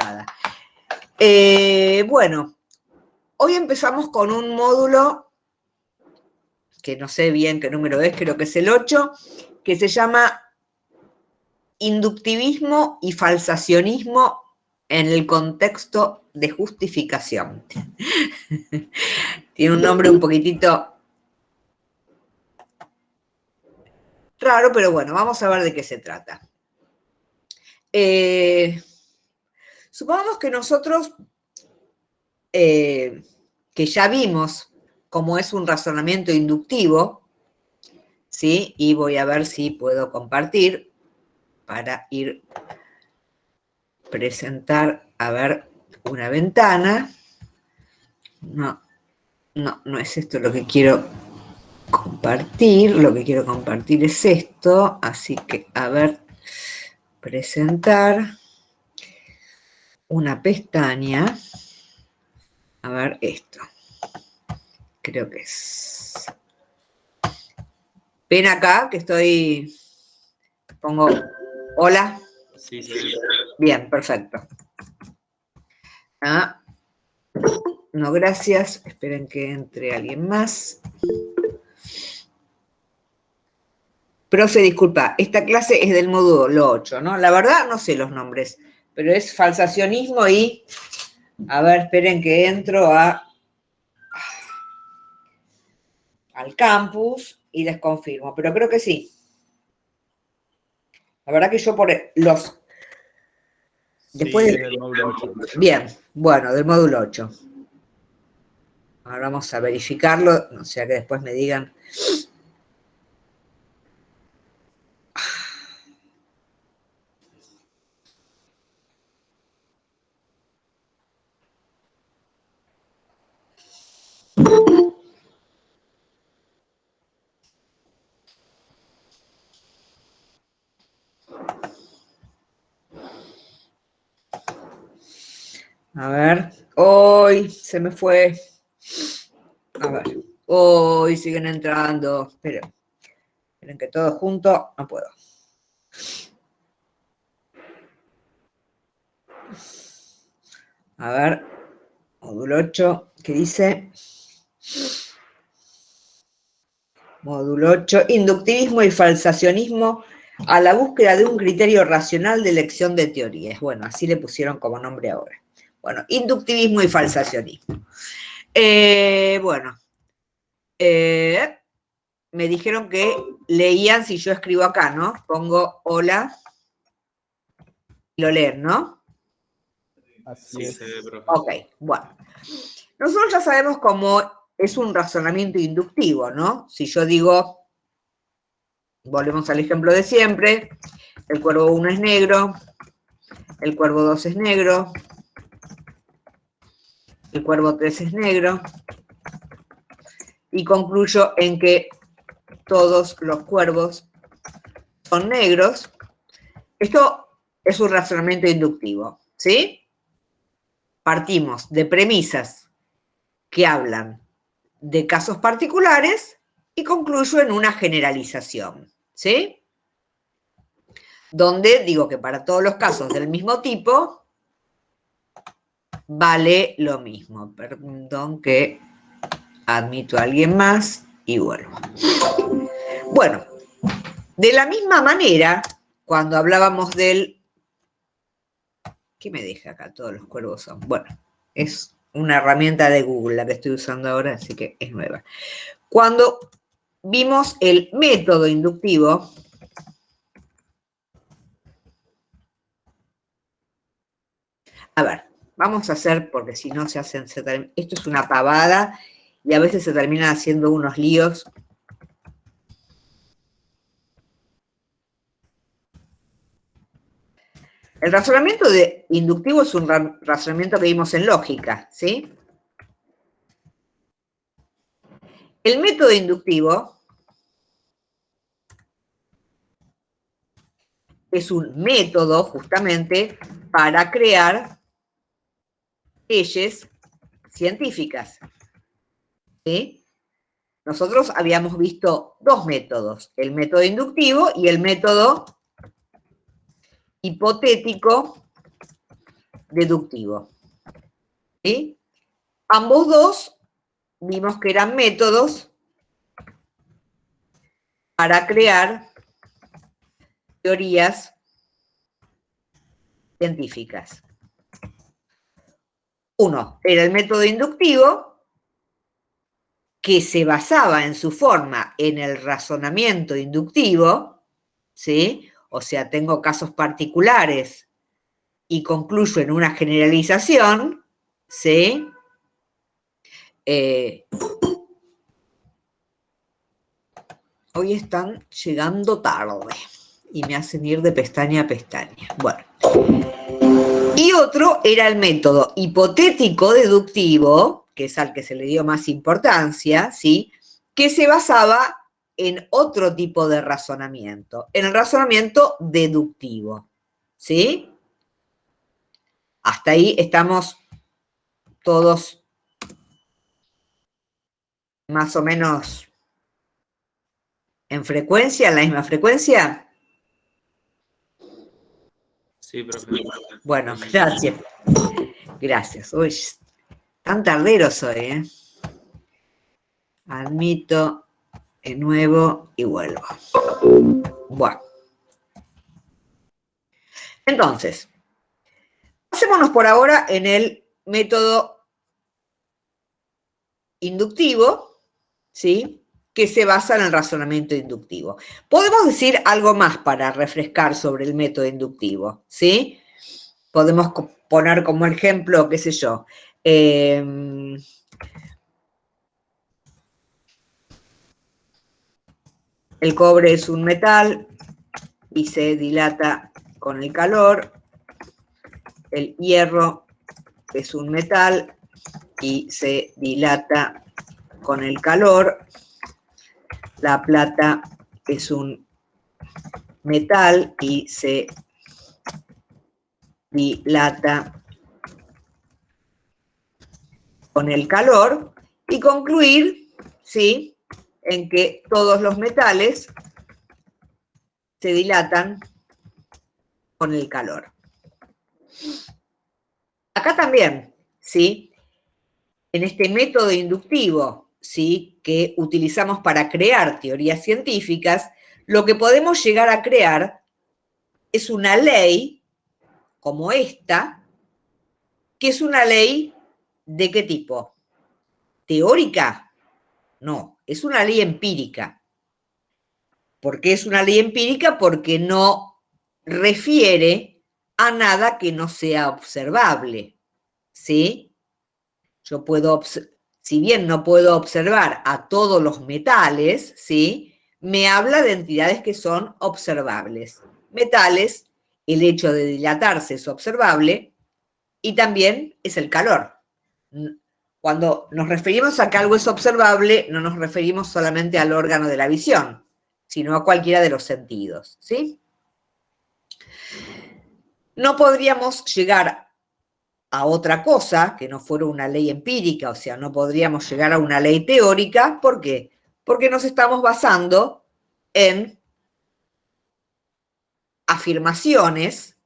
pasada. Bueno, hoy empezamos con un módulo que no sé bien qué número es, creo que es el 8, que se llama Inductivismo y falsacionismo en el contexto de justificación. Tiene un nombre un poquitito raro, pero bueno, vamos a ver de qué se trata. Supongamos que nosotros, que ya vimos cómo es un razonamiento inductivo, ¿sí? Y voy a ver si puedo compartir para ir presentar, a ver, una ventana. No es esto lo que quiero compartir. Lo que quiero compartir es esto, así que, a ver, presentar una pestaña. A ver, esto. Creo que es. Ven acá que estoy. Pongo. Hola. Sí, se ve. Bien, perfecto. Ah. No, gracias. Esperen que entre alguien más. Profe, disculpa, esta clase es del módulo 8, ¿no? La verdad no sé los nombres, pero es falsacionismo y... A ver, esperen que entro al campus y les confirmo, pero creo que sí. La verdad que yo por los... Después Sí, es del módulo 8. Bien, bueno, del módulo 8. Ahora vamos a verificarlo, no sea que después me digan... A ver, hoy se me fue. A ver, hoy siguen entrando. Esperen que todo junto no puedo. A ver, módulo 8, ¿qué dice? Módulo 8, inductivismo y falsacionismo a la búsqueda de un criterio racional de elección de teorías. Bueno, así le pusieron como nombre ahora. Bueno, inductivismo y falsacionismo. Me dijeron que leían si yo escribo acá, ¿no? Pongo hola, lo leen, ¿no? Así es. Se ve, profe. Ok, bueno. Nosotros ya sabemos cómo es un razonamiento inductivo, ¿no? Si yo digo, volvemos al ejemplo de siempre, el cuervo 1 es negro, el cuervo 2 es negro, el cuervo 3 es negro, y concluyo en que todos los cuervos son negros. Esto es un razonamiento inductivo, ¿sí? Partimos de premisas que hablan de casos particulares y concluyo en una generalización, ¿sí? Donde digo que para todos los casos del mismo tipo vale lo mismo. Perdón que admito a alguien más y vuelvo. Bueno, de la misma manera, cuando hablábamos del... ¿Qué me deja acá? Todos los cuervos son... Bueno, es una herramienta de Google la que estoy usando ahora, así que es nueva. Cuando vimos el método inductivo, a ver, vamos a hacer, porque si no se hacen... Esto es una pavada y a veces se terminan haciendo unos líos. El razonamiento inductivo es un razonamiento que vimos en lógica, ¿sí? El método inductivo es un método justamente para crear leyes científicas, ¿sí? Nosotros habíamos visto dos métodos, el método inductivo y el método hipotético deductivo. ¿Sí? Ambos dos vimos que eran métodos para crear teorías científicas. Uno era el método inductivo, que se basaba en su forma en el razonamiento inductivo, ¿sí? O sea, tengo casos particulares y concluyo en una generalización, ¿sí? Hoy están llegando tarde y me hacen ir de pestaña a pestaña. Bueno. Y otro era el método hipotético deductivo, que es al que se le dio más importancia, ¿sí? Que se basaba en otro tipo de razonamiento, en el razonamiento deductivo, ¿sí? Hasta ahí estamos todos más o menos en frecuencia, en la misma frecuencia. Sí, profe. Bueno, gracias. Gracias. Uy, tan tardero soy, ¿eh? Admito de nuevo y vuelvo. Bueno. Entonces, pasémonos por ahora en el método inductivo, ¿sí? Que se basa en el razonamiento inductivo. Podemos decir algo más para refrescar sobre el método inductivo, ¿sí? Podemos poner como ejemplo, qué sé yo, el cobre es un metal y se dilata con el calor. El hierro es un metal y se dilata con el calor. La plata es un metal y se dilata con el calor. Y concluir, ¿sí?, en que todos los metales se dilatan con el calor. Acá también, ¿sí?, en este método inductivo, ¿sí?, que utilizamos para crear teorías científicas, lo que podemos llegar a crear es una ley como esta, que es una ley ¿de qué tipo? ¿Teórica? No, es una ley empírica. ¿Por qué es una ley empírica? Porque no refiere a nada que no sea observable, ¿sí? Yo puedo, si bien no puedo observar a todos los metales, ¿sí?, me habla de entidades que son observables. Metales, el hecho de dilatarse es observable y también es el calor. Cuando nos referimos a que algo es observable, no nos referimos solamente al órgano de la visión, sino a cualquiera de los sentidos, ¿sí? No podríamos llegar a otra cosa que no fuera una ley empírica, o sea, no podríamos llegar a una ley teórica. ¿Por qué? Porque nos estamos basando en afirmaciones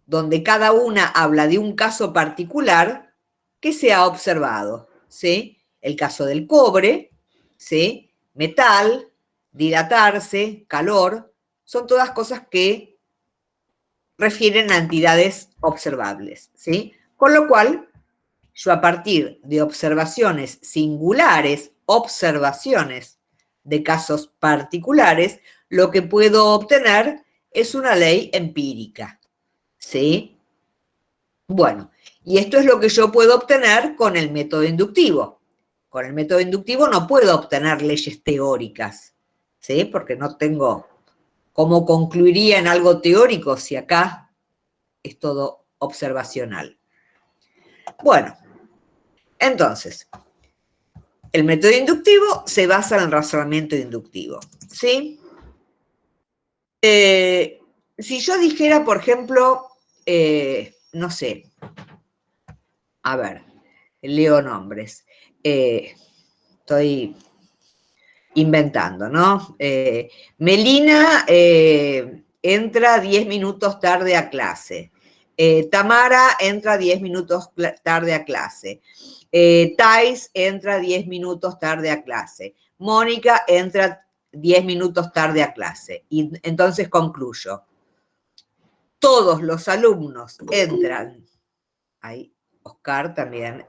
donde cada una habla de un caso particular que se ha observado, ¿sí? El caso del cobre, ¿sí? Metal, dilatarse, calor, son todas cosas que refieren a entidades observables, ¿sí? Con lo cual, yo a partir de observaciones singulares, observaciones de casos particulares, lo que puedo obtener es una ley empírica, ¿sí? Bueno, y esto es lo que yo puedo obtener con el método inductivo. Con el método inductivo no puedo obtener leyes teóricas, ¿sí? Porque no tengo cómo concluiría en algo teórico si acá es todo observacional. Bueno, entonces, el método inductivo se basa en el razonamiento inductivo, ¿sí? Si yo dijera, por ejemplo, no sé, a ver, leo nombres. Estoy inventando, ¿no? Melina entra 10 minutos tarde a clase. Tamara entra 10 minutos tarde a clase. Thais entra 10 minutos tarde a clase. Mónica entra 10 minutos tarde a clase. Y entonces concluyo. Todos los alumnos entran. Ahí, Oscar también,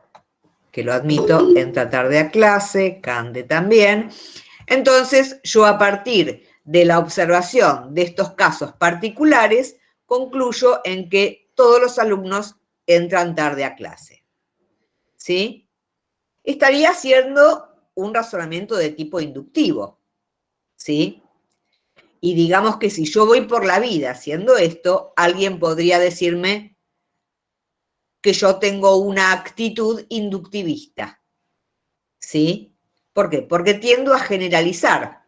que lo admito, entra tarde a clase. Cande también. Entonces, yo a partir de la observación de estos casos particulares, concluyo en que todos los alumnos entran tarde a clase. ¿Sí? Estaría haciendo un razonamiento de tipo inductivo. ¿Sí? Y digamos que si yo voy por la vida haciendo esto, alguien podría decirme que yo tengo una actitud inductivista. ¿Sí? ¿Por qué? Porque tiendo a generalizar.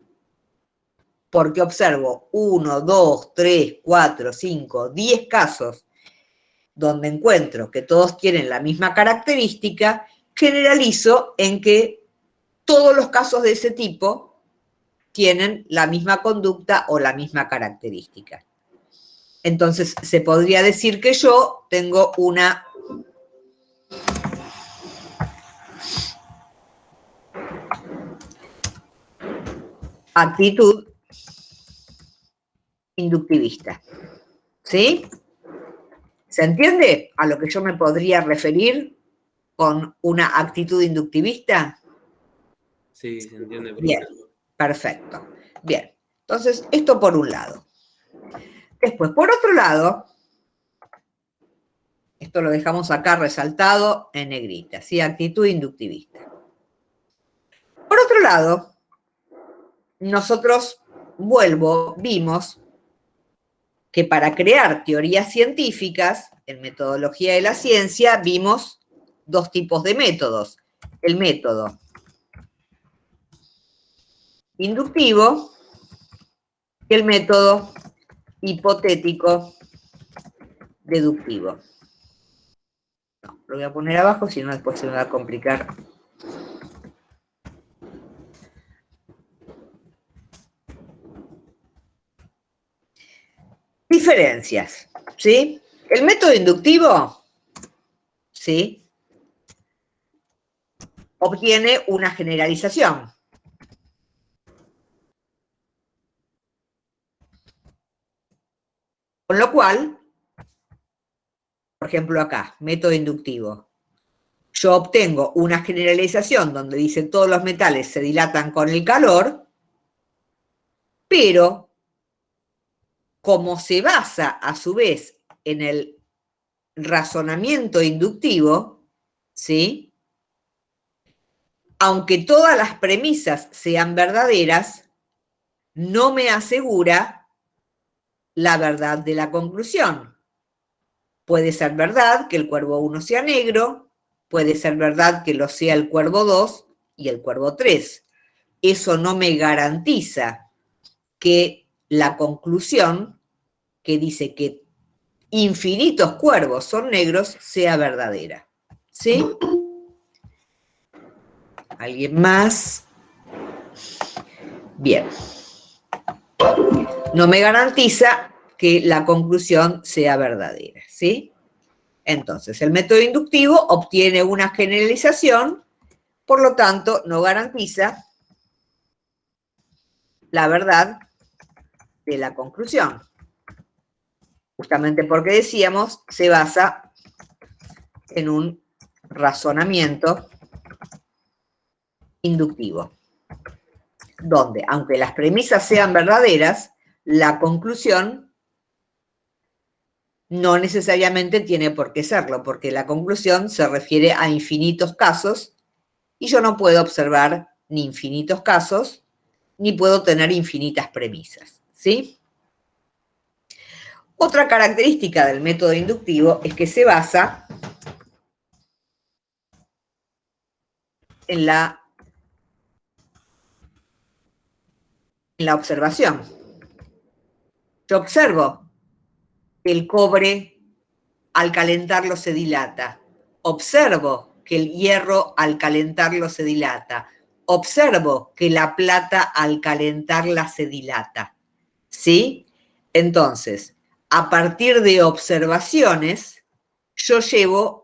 Porque observo 1, 2, 3, 4, 5, 10 casos donde encuentro que todos tienen la misma característica, generalizo en que todos los casos de ese tipo tienen la misma conducta o la misma característica. Entonces, se podría decir que yo tengo una actitud inductivista. ¿Sí? ¿Se entiende a lo que yo me podría referir con una actitud inductivista? Sí, se entiende, profe. Bien, perfecto. Bien, entonces esto por un lado. Después, por otro lado, esto lo dejamos acá resaltado en negrita, ¿sí? Actitud inductivista. Por otro lado, nosotros, vimos que para crear teorías científicas, en metodología de la ciencia, vimos dos tipos de métodos. El método inductivo y el método hipotético deductivo. No, lo voy a poner abajo, si no después se me va a complicar. Diferencias, ¿sí? El método inductivo, ¿sí? Obtiene una generalización. Con lo cual, por ejemplo acá, método inductivo. Yo obtengo una generalización donde dice todos los metales se dilatan con el calor, pero como se basa a su vez en el razonamiento inductivo, ¿sí? Aunque todas las premisas sean verdaderas, no me asegura la verdad de la conclusión. Puede ser verdad que el cuervo 1 sea negro, puede ser verdad que lo sea el cuervo 2 y el cuervo 3. Eso no me garantiza que la conclusión, que dice que infinitos cuervos son negros, sea verdadera. ¿Sí? ¿Alguien más? Bien. No me garantiza que la conclusión sea verdadera. ¿Sí? Entonces, el método inductivo obtiene una generalización, por lo tanto, no garantiza la verdad de la conclusión. Justamente porque decíamos, se basa en un razonamiento inductivo, donde, aunque las premisas sean verdaderas, la conclusión no necesariamente tiene por qué serlo, porque la conclusión se refiere a infinitos casos y yo no puedo observar ni infinitos casos, ni puedo tener infinitas premisas, ¿sí? Otra característica del método inductivo es que se basa en la observación. Yo observo que el cobre al calentarlo se dilata. Observo que el hierro al calentarlo se dilata. Observo que la plata al calentarla se dilata. ¿Sí? Entonces, a partir de observaciones, llego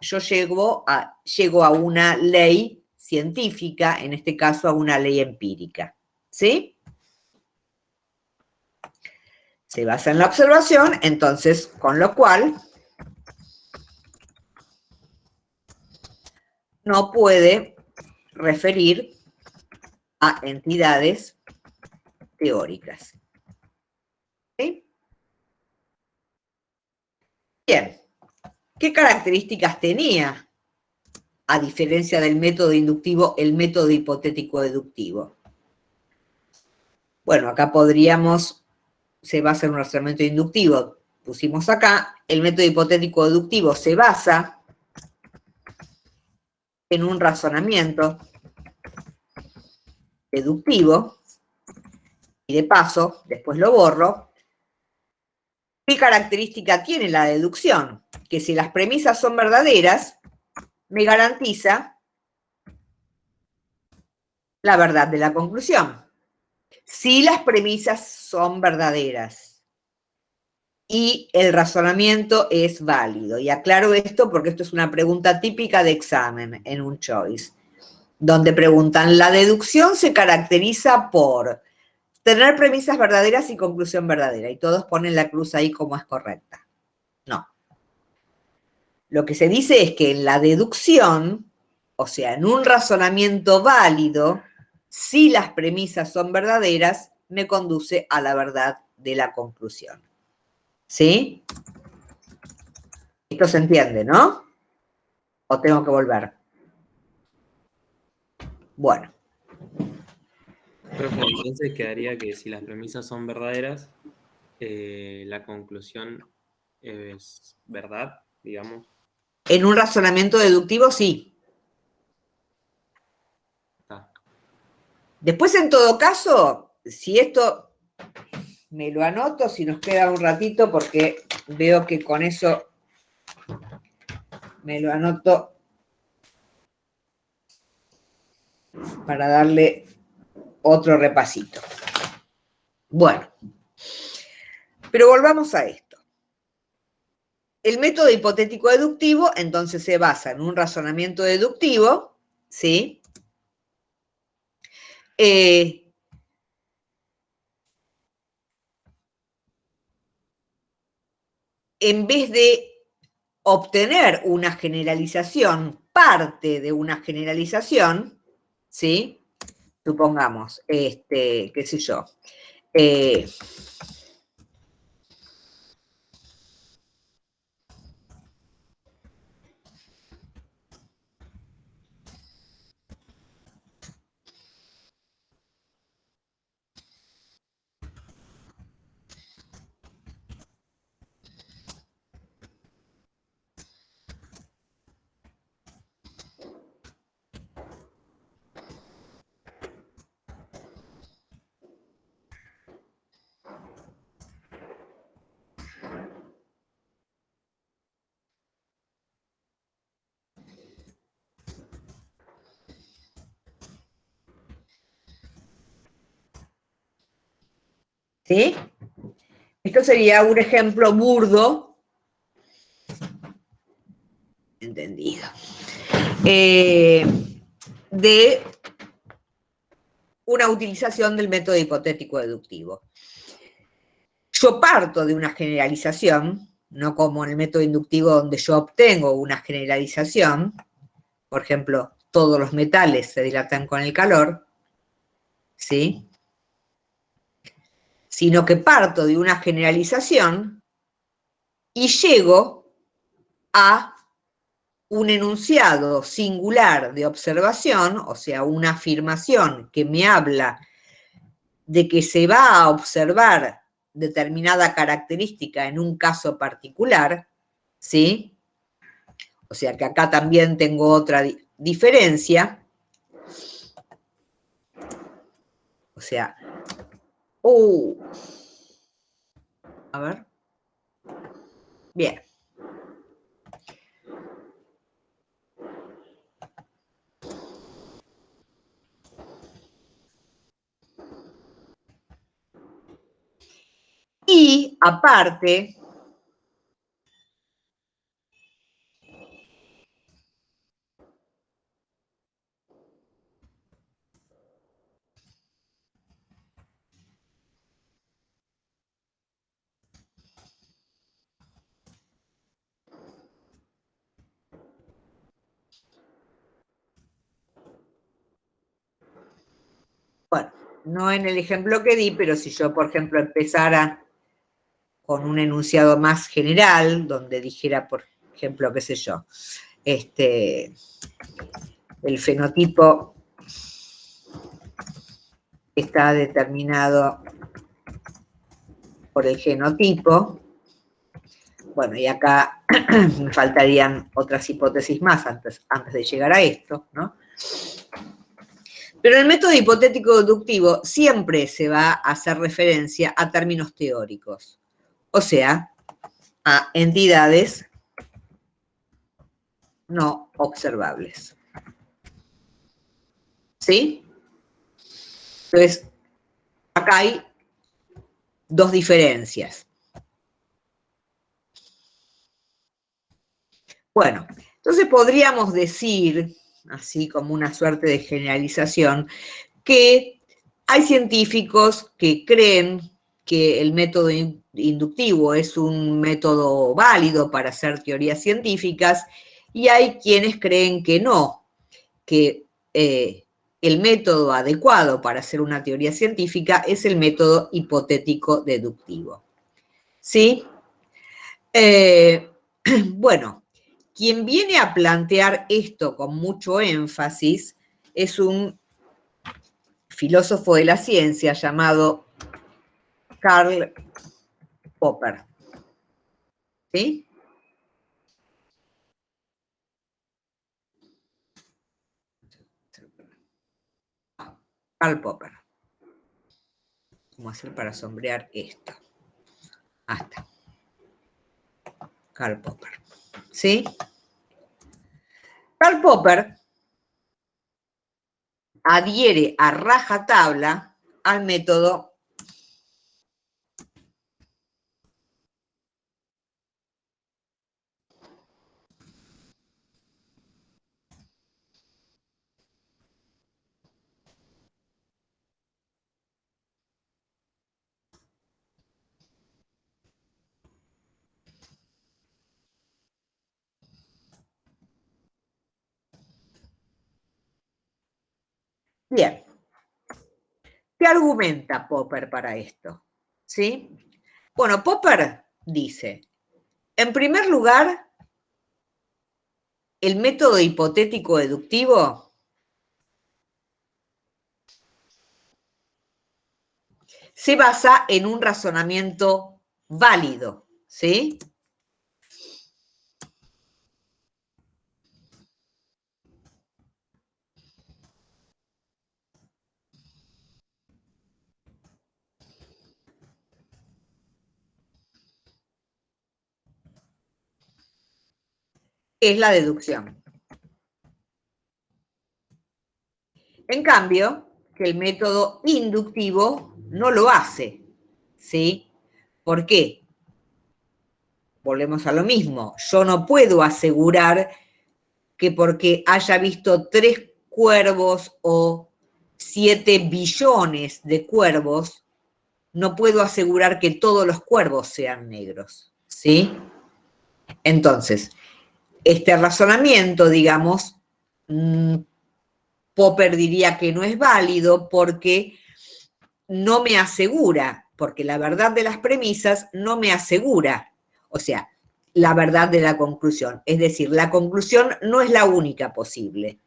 a una ley científica, en este caso a una ley empírica. ¿Sí? Se basa en la observación, entonces, con lo cual no puede referir a entidades teóricas. ¿Sí? Bien, ¿qué características tenía, a diferencia del método inductivo, el método hipotético deductivo? Bueno, acá se basa en un razonamiento inductivo. Pusimos acá, el método hipotético deductivo se basa en un razonamiento deductivo, y de paso, después lo borro. ¿Qué característica tiene la deducción? Que si las premisas son verdaderas, me garantiza la verdad de la conclusión. Si las premisas son verdaderas y el razonamiento es válido. Y aclaro esto porque esto es una pregunta típica de examen en un choice, donde preguntan, ¿la deducción se caracteriza por tener premisas verdaderas y conclusión verdadera? Y todos ponen la cruz ahí como es correcta. No. Lo que se dice es que en la deducción, o sea, en un razonamiento válido, si las premisas son verdaderas, me conduce a la verdad de la conclusión. ¿Sí? Esto se entiende, ¿no? ¿O tengo que volver? Bueno. Profe, entonces quedaría que si las premisas son verdaderas, la conclusión es verdad, digamos. En un razonamiento deductivo, sí. Está. Después, en todo caso, si esto me lo anoto, si nos queda un ratito, porque veo que con eso me lo anoto para darle otro repasito. Bueno, pero volvamos a esto. El método hipotético deductivo, entonces, se basa en un razonamiento deductivo, ¿sí? En vez de obtener una generalización, parte de una generalización, ¿sí? Supongamos, qué sé yo, ¿sí? Esto sería un ejemplo burdo, entendido, de una utilización del método hipotético deductivo. Yo parto de una generalización, no como en el método inductivo donde yo obtengo una generalización, por ejemplo, todos los metales se dilatan con el calor, ¿sí? Sino que parto de una generalización y llego a un enunciado singular de observación, o sea, una afirmación que me habla de que se va a observar determinada característica en un caso particular, ¿sí? O sea que acá también tengo otra diferencia. O sea, a ver. Bien. Y aparte, no en el ejemplo que di, pero si yo, por ejemplo, empezara con un enunciado más general, donde dijera, por ejemplo, qué sé yo, el fenotipo está determinado por el genotipo. Bueno, y acá me faltarían otras hipótesis más antes de llegar a esto, ¿no? Pero en el método hipotético deductivo siempre se va a hacer referencia a términos teóricos, o sea, a entidades no observables. ¿Sí? Entonces, acá hay dos diferencias. Bueno, entonces podríamos decir, así como una suerte de generalización, que hay científicos que creen que el método inductivo es un método válido para hacer teorías científicas y hay quienes creen que no, que el método adecuado para hacer una teoría científica es el método hipotético deductivo. ¿Sí? Bueno, quien viene a plantear esto con mucho énfasis es un filósofo de la ciencia llamado Karl Popper. ¿Sí? Karl Popper. ¿Cómo hacer para sombrear esto? Hasta. Karl Popper. ¿Sí? Karl Popper adhiere a rajatabla al método bien. ¿Qué argumenta Popper para esto? ¿Sí? Bueno, Popper dice, en primer lugar, el método hipotético deductivo se basa en un razonamiento válido, ¿sí? Es la deducción. En cambio, que el método inductivo no lo hace, ¿sí? ¿Por qué? Volvemos a lo mismo. Yo no puedo asegurar que porque haya visto 3 cuervos o 7 billones de cuervos, no puedo asegurar que todos los cuervos sean negros, ¿sí? Entonces, este razonamiento, digamos, Popper diría que no es válido porque no me asegura, porque la verdad de las premisas no me asegura, o sea, la verdad de la conclusión. Es decir, la conclusión no es la única posible.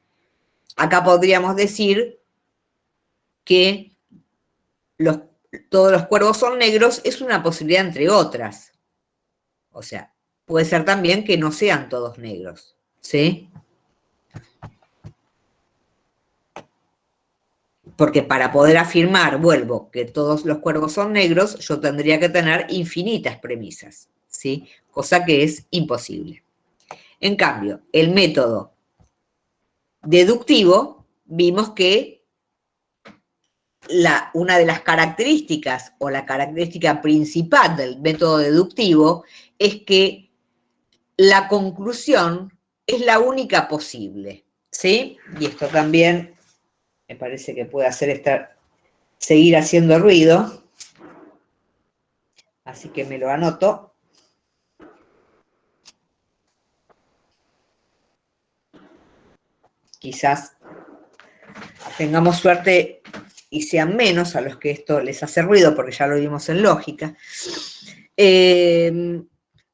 Acá podríamos decir que todos los cuervos son negros es una posibilidad entre otras. O sea, puede ser también que no sean todos negros, ¿sí? Porque para poder afirmar, vuelvo, que todos los cuervos son negros, yo tendría que tener infinitas premisas, ¿sí? Cosa que es imposible. En cambio, el método deductivo, vimos que una de las características o la característica principal del método deductivo es que la conclusión es la única posible, ¿sí? Y esto también me parece que puede seguir haciendo ruido, así que me lo anoto. Quizás tengamos suerte y sean menos, a los que esto les hace ruido, porque ya lo vimos en lógica.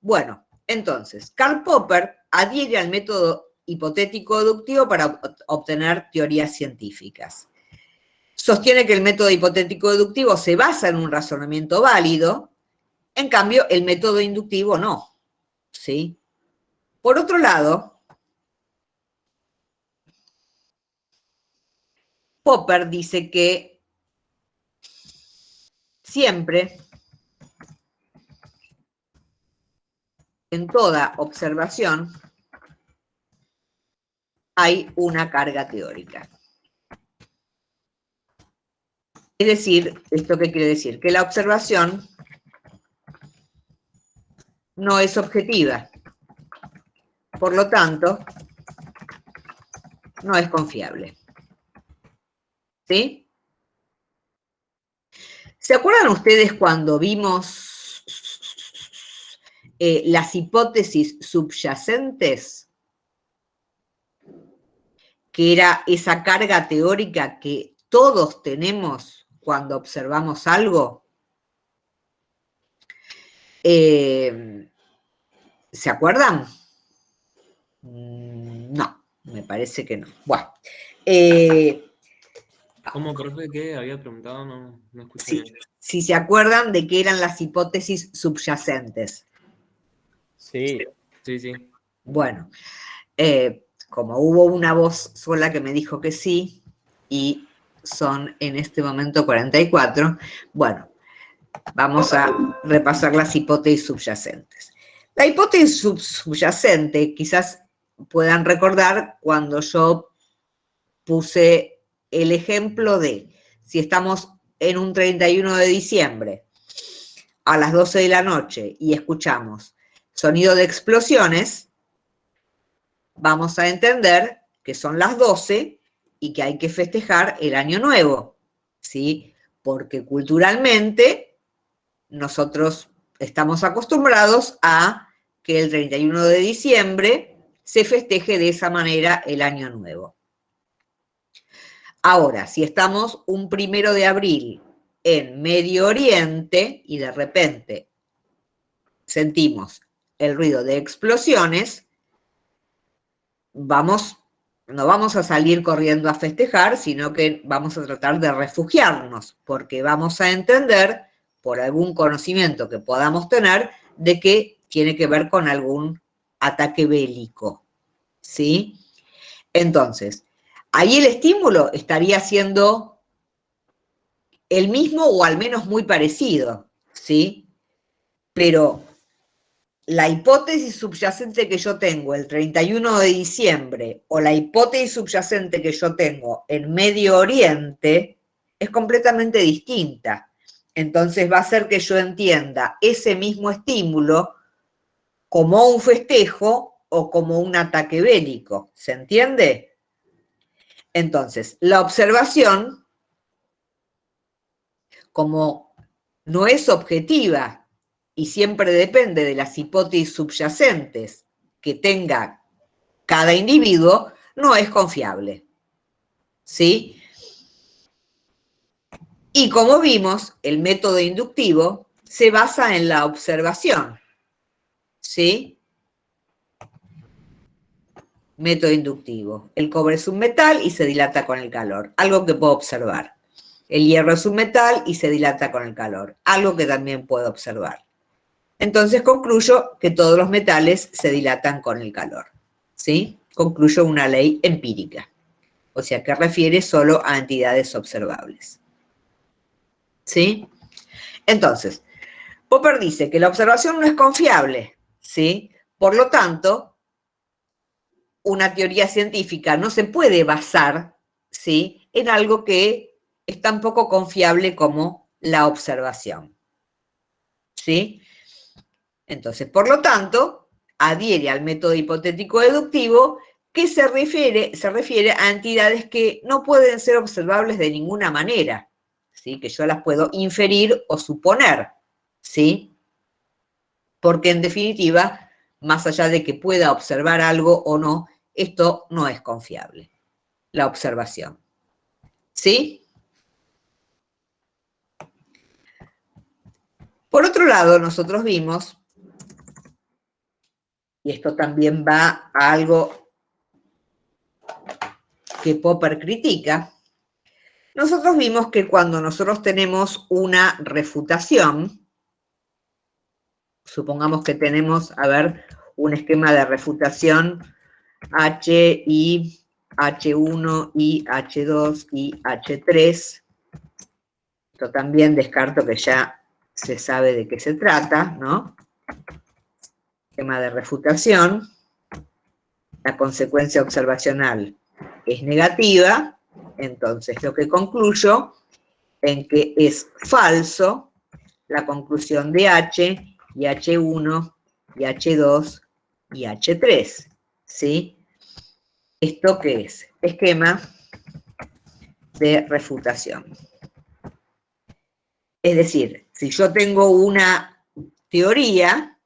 Bueno, entonces, Karl Popper adhiere al método hipotético-deductivo para obtener teorías científicas. Sostiene que el método hipotético-deductivo se basa en un razonamiento válido, en cambio, el método inductivo no, ¿sí? Por otro lado, Popper dice que siempre, en toda observación, hay una carga teórica. Es decir, ¿esto qué quiere decir? Que la observación no es objetiva. Por lo tanto, no es confiable. ¿Sí? ¿Se acuerdan ustedes cuando vimos las hipótesis subyacentes? Que era esa carga teórica que todos tenemos cuando observamos algo. ¿Se acuerdan? No, me parece que no. Bueno. ¿Cómo, profe? ¿Qué había preguntado? No escuché bien. Si se acuerdan de qué eran las hipótesis subyacentes. Sí, sí, sí. Bueno, como hubo una voz sola que me dijo que sí, y son en este momento 44, bueno, vamos a repasar las hipótesis subyacentes. La hipótesis subyacente, quizás puedan recordar cuando yo puse el ejemplo de si estamos en un 31 de diciembre a las 12 de la noche y escuchamos sonido de explosiones, vamos a entender que son las 12 y que hay que festejar el año nuevo, ¿sí? Porque culturalmente nosotros estamos acostumbrados a que el 31 de diciembre se festeje de esa manera el año nuevo. Ahora, si estamos un 1 de abril en Medio Oriente y de repente sentimos el ruido de explosiones, no vamos a salir corriendo a festejar, sino que vamos a tratar de refugiarnos, porque vamos a entender, por algún conocimiento que podamos tener, de que tiene que ver con algún ataque bélico, ¿sí? Entonces, ahí el estímulo estaría siendo el mismo o al menos muy parecido, ¿sí? Pero la hipótesis subyacente que yo tengo el 31 de diciembre o la hipótesis subyacente que yo tengo en Medio Oriente es completamente distinta. Entonces va a hacer que yo entienda ese mismo estímulo como un festejo o como un ataque bélico. ¿Se entiende? Entonces, la observación, como no es objetiva y siempre depende de las hipótesis subyacentes que tenga cada individuo, no es confiable. ¿Sí? Y como vimos, el método inductivo se basa en la observación. ¿Sí? Método inductivo. El cobre es un metal y se dilata con el calor, algo que puedo observar. El hierro es un metal y se dilata con el calor, algo que también puedo observar. Entonces concluyo que todos los metales se dilatan con el calor. ¿Sí? Concluyo una ley empírica. O sea que refiere solo a entidades observables. ¿Sí? Entonces, Popper dice que la observación no es confiable, ¿sí? Por lo tanto, una teoría científica no se puede basar, ¿sí?, en algo que es tan poco confiable como la observación. ¿Sí? Entonces, por lo tanto, adhiere al método hipotético deductivo que se refiere a entidades que no pueden ser observables de ninguna manera, ¿sí? Que yo las puedo inferir o suponer, ¿sí? Porque en definitiva, más allá de que pueda observar algo o no, esto no es confiable, la observación. ¿Sí? Por otro lado, nosotros vimos, y esto también va a algo que Popper critica, nosotros vimos que cuando nosotros tenemos una refutación, supongamos que tenemos, a ver, un esquema de refutación H y H1 y H2 y H3. Esto también descarto que ya se sabe de qué se trata, ¿no? Esquema de refutación. La consecuencia observacional es negativa, entonces lo que concluyo en que es falso la conclusión de H y H1 y H2 y H3, ¿sí? ¿Esto qué es? Esquema de refutación. Es decir, si yo tengo una teoría,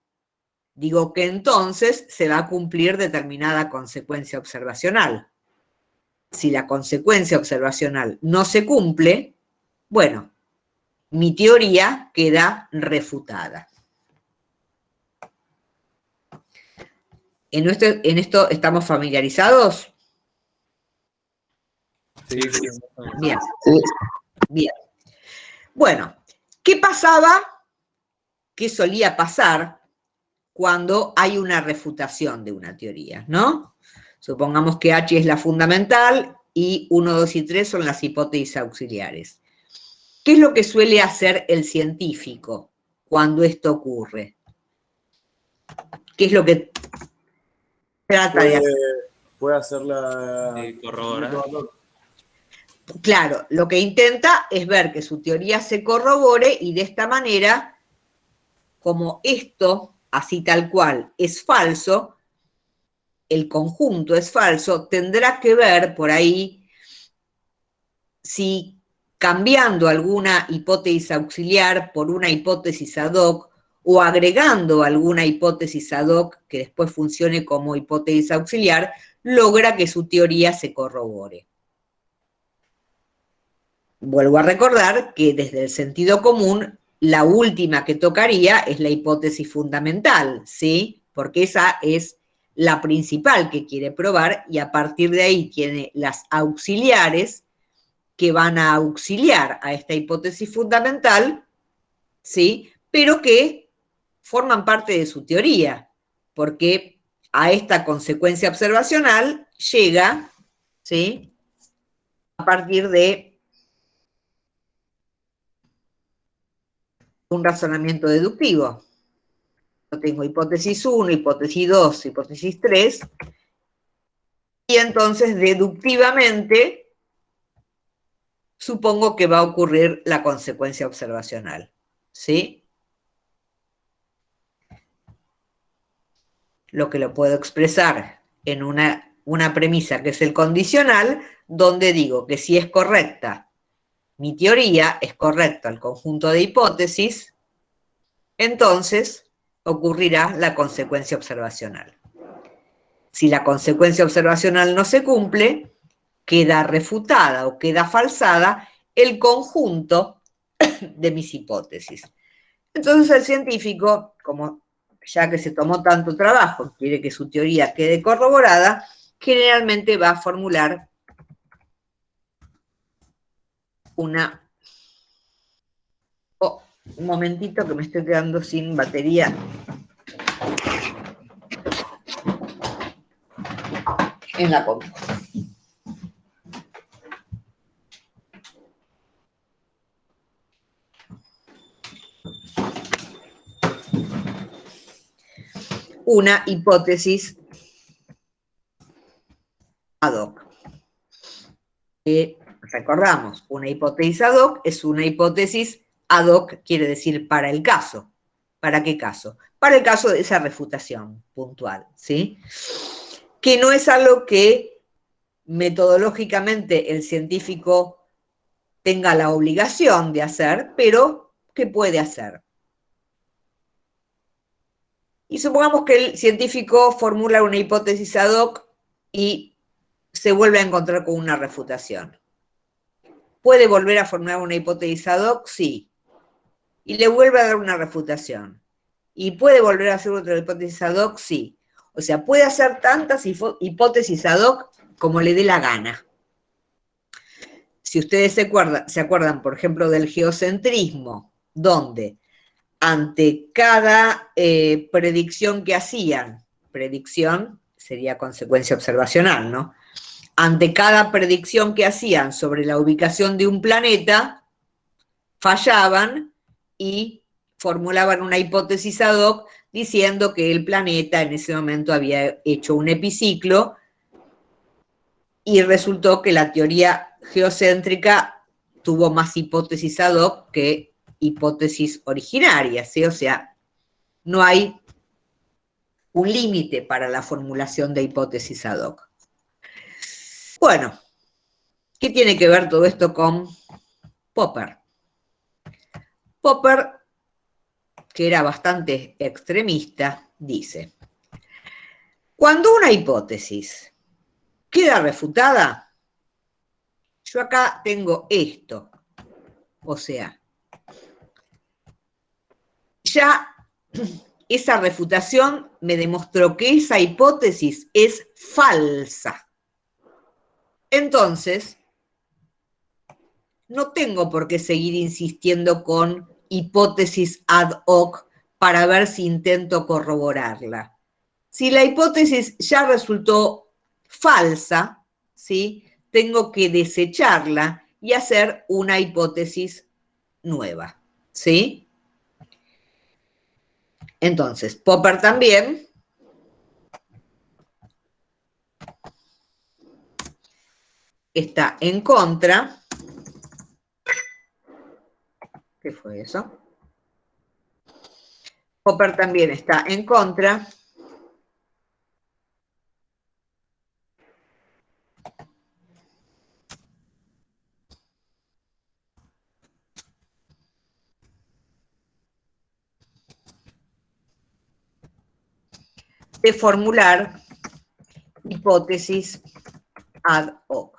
digo que entonces se va a cumplir determinada consecuencia observacional. Si la consecuencia observacional no se cumple, bueno, mi teoría queda refutada. ¿En esto estamos familiarizados? Sí. Bien. Bien. Bueno, ¿qué pasaba? ¿Qué solía pasar cuando hay una refutación de una teoría, ¿no? Supongamos que H es la fundamental y 1, 2 y 3 son las hipótesis auxiliares. ¿Qué es lo que suele hacer el científico cuando esto ocurre? ¿Qué es lo que trata de hacer? Puede hacer la... corroborar. Claro, lo que intenta es ver que su teoría se corrobore y de esta manera, como esto, así tal cual, es falso, el conjunto es falso, tendrá que ver por ahí si cambiando alguna hipótesis auxiliar por una hipótesis ad hoc o agregando alguna hipótesis ad hoc que después funcione como hipótesis auxiliar, logra que su teoría se corrobore. Vuelvo a recordar que desde el sentido común, la última que tocaría es la hipótesis fundamental, ¿sí? Porque esa es la principal que quiere probar y a partir de ahí tiene las auxiliares que van a auxiliar a esta hipótesis fundamental, ¿sí? Pero que forman parte de su teoría, porque a esta consecuencia observacional llega, ¿sí? A partir de un razonamiento deductivo. Yo tengo hipótesis 1, hipótesis 2, hipótesis 3, y entonces deductivamente supongo que va a ocurrir la consecuencia observacional, ¿sí? Lo que lo puedo expresar en una premisa que es el condicional, donde digo que si es correcta mi teoría, es correcto el conjunto de hipótesis, entonces ocurrirá la consecuencia observacional. Si la consecuencia observacional no se cumple, queda refutada o queda falsada el conjunto de mis hipótesis. Entonces el científico, como ya que se tomó tanto trabajo, quiere que su teoría quede corroborada, generalmente va a formular una... Oh, un momentito que me estoy quedando sin batería. En la compu. Una hipótesis ad hoc. Recordamos, una hipótesis ad hoc es una hipótesis ad hoc, quiere decir para el caso. ¿Para qué caso? Para el caso de esa refutación puntual, ¿sí? Que no es algo que metodológicamente el científico tenga la obligación de hacer, pero que puede hacer. Y supongamos que el científico formula una hipótesis ad hoc y se vuelve a encontrar con una refutación. ¿Puede volver a formular una hipótesis ad hoc? Sí. y le vuelve a dar una refutación. ¿Y puede volver a hacer otra hipótesis ad hoc? Sí. O sea, puede hacer tantas hipótesis ad hoc como le dé la gana. Si ustedes se acuerdan, por ejemplo, del geocentrismo, donde ante cada predicción que hacían, predicción sería consecuencia observacional, ¿no? Ante cada predicción que hacían sobre la ubicación de un planeta, fallaban y formulaban una hipótesis ad hoc diciendo que el planeta en ese momento había hecho un epiciclo y resultó que la teoría geocéntrica tuvo más hipótesis ad hoc que hipótesis originarias, ¿sí? O sea, no hay un límite para la formulación de hipótesis ad hoc. Bueno, ¿qué tiene que ver todo esto con Popper? Popper, que era bastante extremista, dice: cuando una hipótesis queda refutada, yo acá tengo esto, o sea, ya esa refutación me demostró que esa hipótesis es falsa. Entonces, no tengo por qué seguir insistiendo con hipótesis ad hoc para ver si intento corroborarla. Si la hipótesis ya resultó falsa, ¿sí? Tengo que desecharla y hacer una hipótesis nueva, ¿sí? Entonces, Popper también está en contra. ¿Qué fue eso? Popper también está en contra de formular hipótesis ad hoc.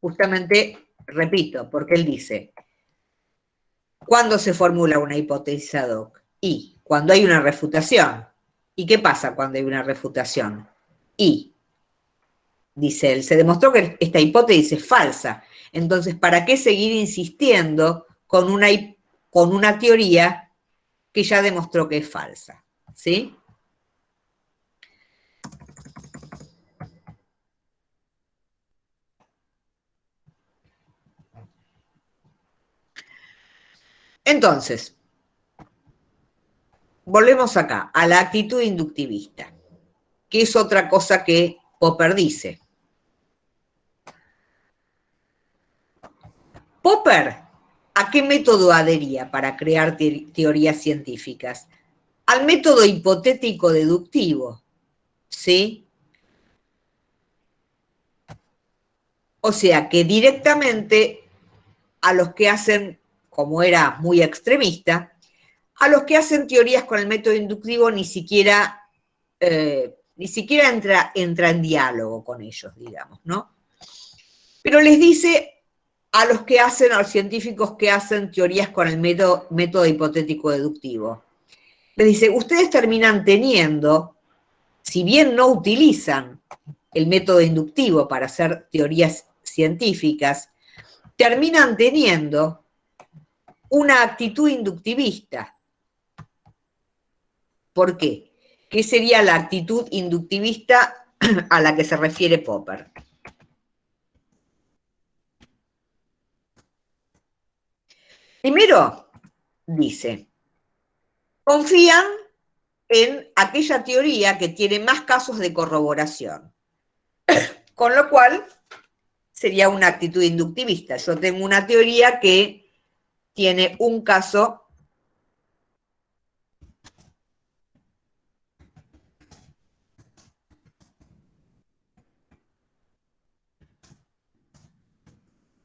Justamente, repito, porque él dice, ¿cuándo se formula una hipótesis ad hoc? Y cuando hay una refutación. ¿Y qué pasa cuando hay una refutación? Y, dice él, se demostró que esta hipótesis es falsa. Entonces, ¿para qué seguir insistiendo con una teoría que ya demostró que es falsa? ¿Sí? Entonces, volvemos acá, a la actitud inductivista, que es otra cosa que Popper dice. Popper, ¿a qué método adhería para crear teorías científicas? Al método hipotético deductivo, ¿sí? O sea que directamente a los que hacen, como era muy extremista, a los que hacen teorías con el método inductivo ni siquiera entra en diálogo con ellos, digamos, ¿no? Pero les dice a los científicos que hacen teorías con el método hipotético deductivo. Les dice, ustedes terminan teniendo, si bien no utilizan el método inductivo para hacer teorías científicas, terminan teniendo una actitud inductivista. ¿Por qué? ¿Qué sería la actitud inductivista a la que se refiere Popper? Primero, dice, confían en aquella teoría que tiene más casos de corroboración, con lo cual sería una actitud inductivista. Yo tengo una teoría que tiene un caso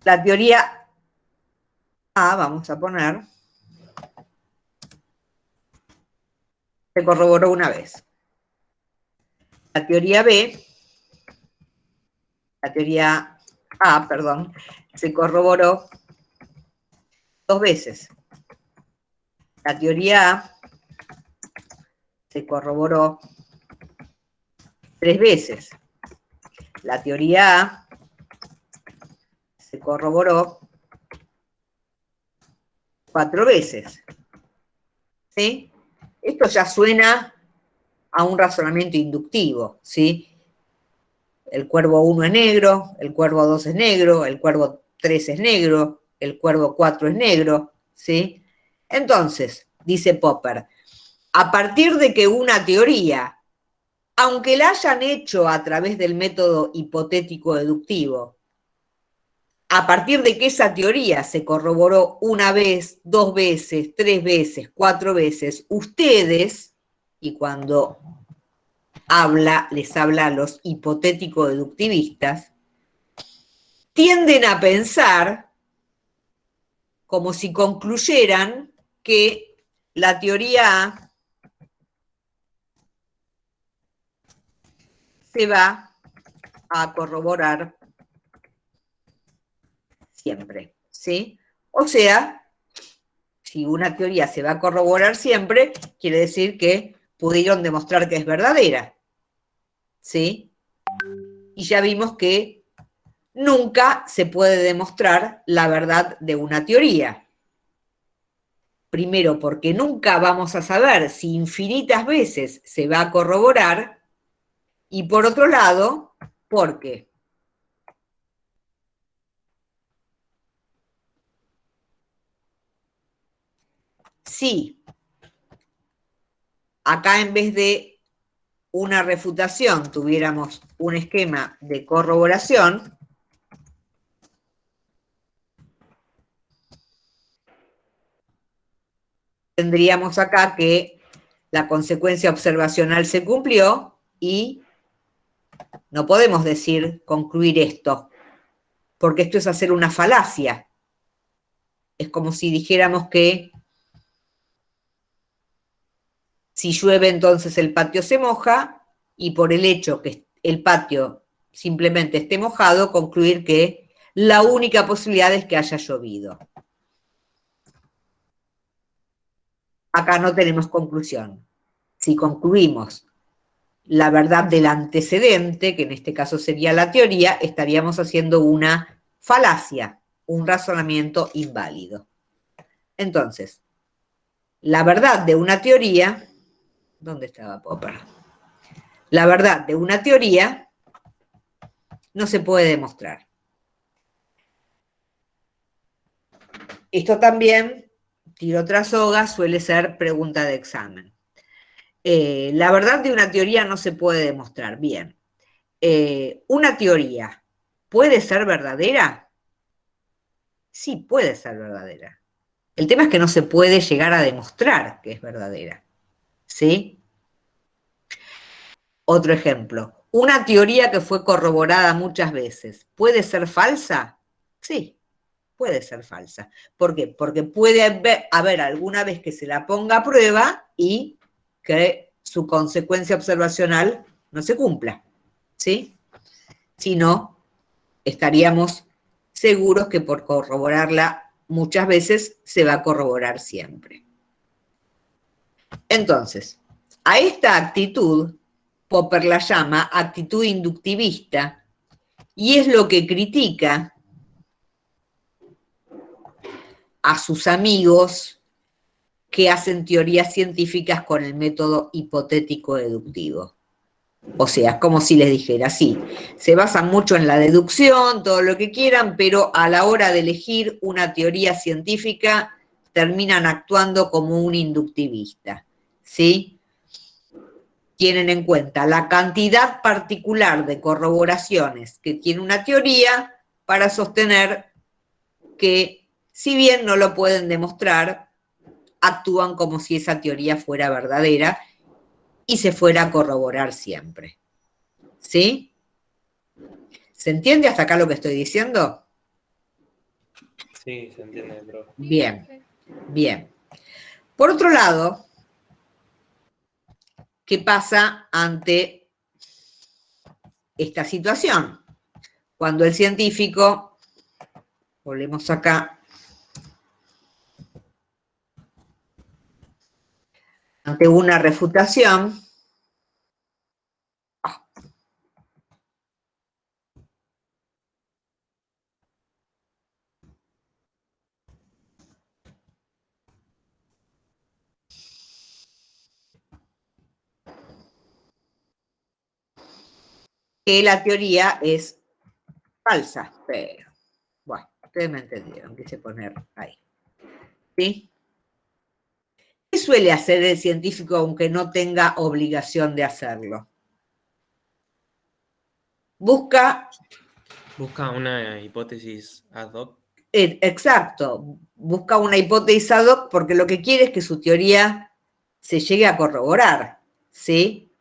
la teoría A, vamos a poner, se corroboró una vez. La teoría B, la teoría A, perdón, se corroboró 2 veces. La teoría A se corroboró 3 veces. La teoría A se corroboró 4 veces. ¿Sí? Esto ya suena a un razonamiento inductivo, ¿sí? El cuervo 1 es negro, el cuervo 2 es negro, el cuervo 3 es negro, el cuervo 4 es negro, ¿sí? Entonces, dice Popper, a partir de que una teoría, aunque la hayan hecho a través del método hipotético deductivo, a partir de que esa teoría se corroboró una vez, 2 veces, 3 veces, 4 veces, ustedes, y cuando les habla a los hipotético-deductivistas, tienden a pensar como si concluyeran que la teoría A se va a corroborar siempre, ¿sí? O sea, si una teoría se va a corroborar siempre, quiere decir que pudieron demostrar que es verdadera, ¿sí? Y ya vimos que nunca se puede demostrar la verdad de una teoría. Primero, porque nunca vamos a saber si infinitas veces se va a corroborar, y por otro lado, porque si acá en vez de una refutación tuviéramos un esquema de corroboración, tendríamos acá que la consecuencia observacional se cumplió y no podemos decir, concluir esto, porque esto es hacer una falacia. Es como si dijéramos que si llueve entonces el patio se moja, y por el hecho que el patio simplemente esté mojado, concluir que la única posibilidad es que haya llovido. Acá no tenemos conclusión. Si concluimos la verdad del antecedente, que en este caso sería la teoría, estaríamos haciendo una falacia, un razonamiento inválido. Entonces, la verdad de una teoría, ¿dónde estaba Popper? La verdad de una teoría no se puede demostrar. Esto también, tiro otra soga, suele ser pregunta de examen. La verdad de una teoría no se puede demostrar. Bien. ¿Una teoría puede ser verdadera? Sí, puede ser verdadera. El tema es que no se puede llegar a demostrar que es verdadera. ¿Sí? Otro ejemplo. Una teoría que fue corroborada muchas veces, ¿puede ser falsa? Sí, puede ser falsa. ¿Por qué? Porque puede haber alguna vez que se la ponga a prueba y que su consecuencia observacional no se cumpla. ¿Sí? Si no, estaríamos seguros que por corroborarla muchas veces se va a corroborar siempre. Entonces, a esta actitud, Popper la llama actitud inductivista, y es lo que critica a sus amigos que hacen teorías científicas con el método hipotético deductivo. O sea, es como si les dijera, sí, se basan mucho en la deducción, todo lo que quieran, pero a la hora de elegir una teoría científica terminan actuando como un inductivista, ¿sí? Tienen en cuenta la cantidad particular de corroboraciones que tiene una teoría para sostener que, si bien no lo pueden demostrar, actúan como si esa teoría fuera verdadera y se fuera a corroborar siempre. ¿Sí? ¿Se entiende hasta acá lo que estoy diciendo? Sí, se entiende, pero... Bien, bien. Por otro lado, ¿qué pasa ante esta situación? Cuando el científico, volvemos acá, ante una refutación, que la teoría es falsa, pero bueno, ustedes me entendieron, quise poner ahí. ¿Sí? ¿Qué suele hacer el científico aunque no tenga obligación de hacerlo? Busca una hipótesis ad hoc. Exacto, busca una hipótesis ad hoc porque lo que quiere es que su teoría se llegue a corroborar, ¿sí?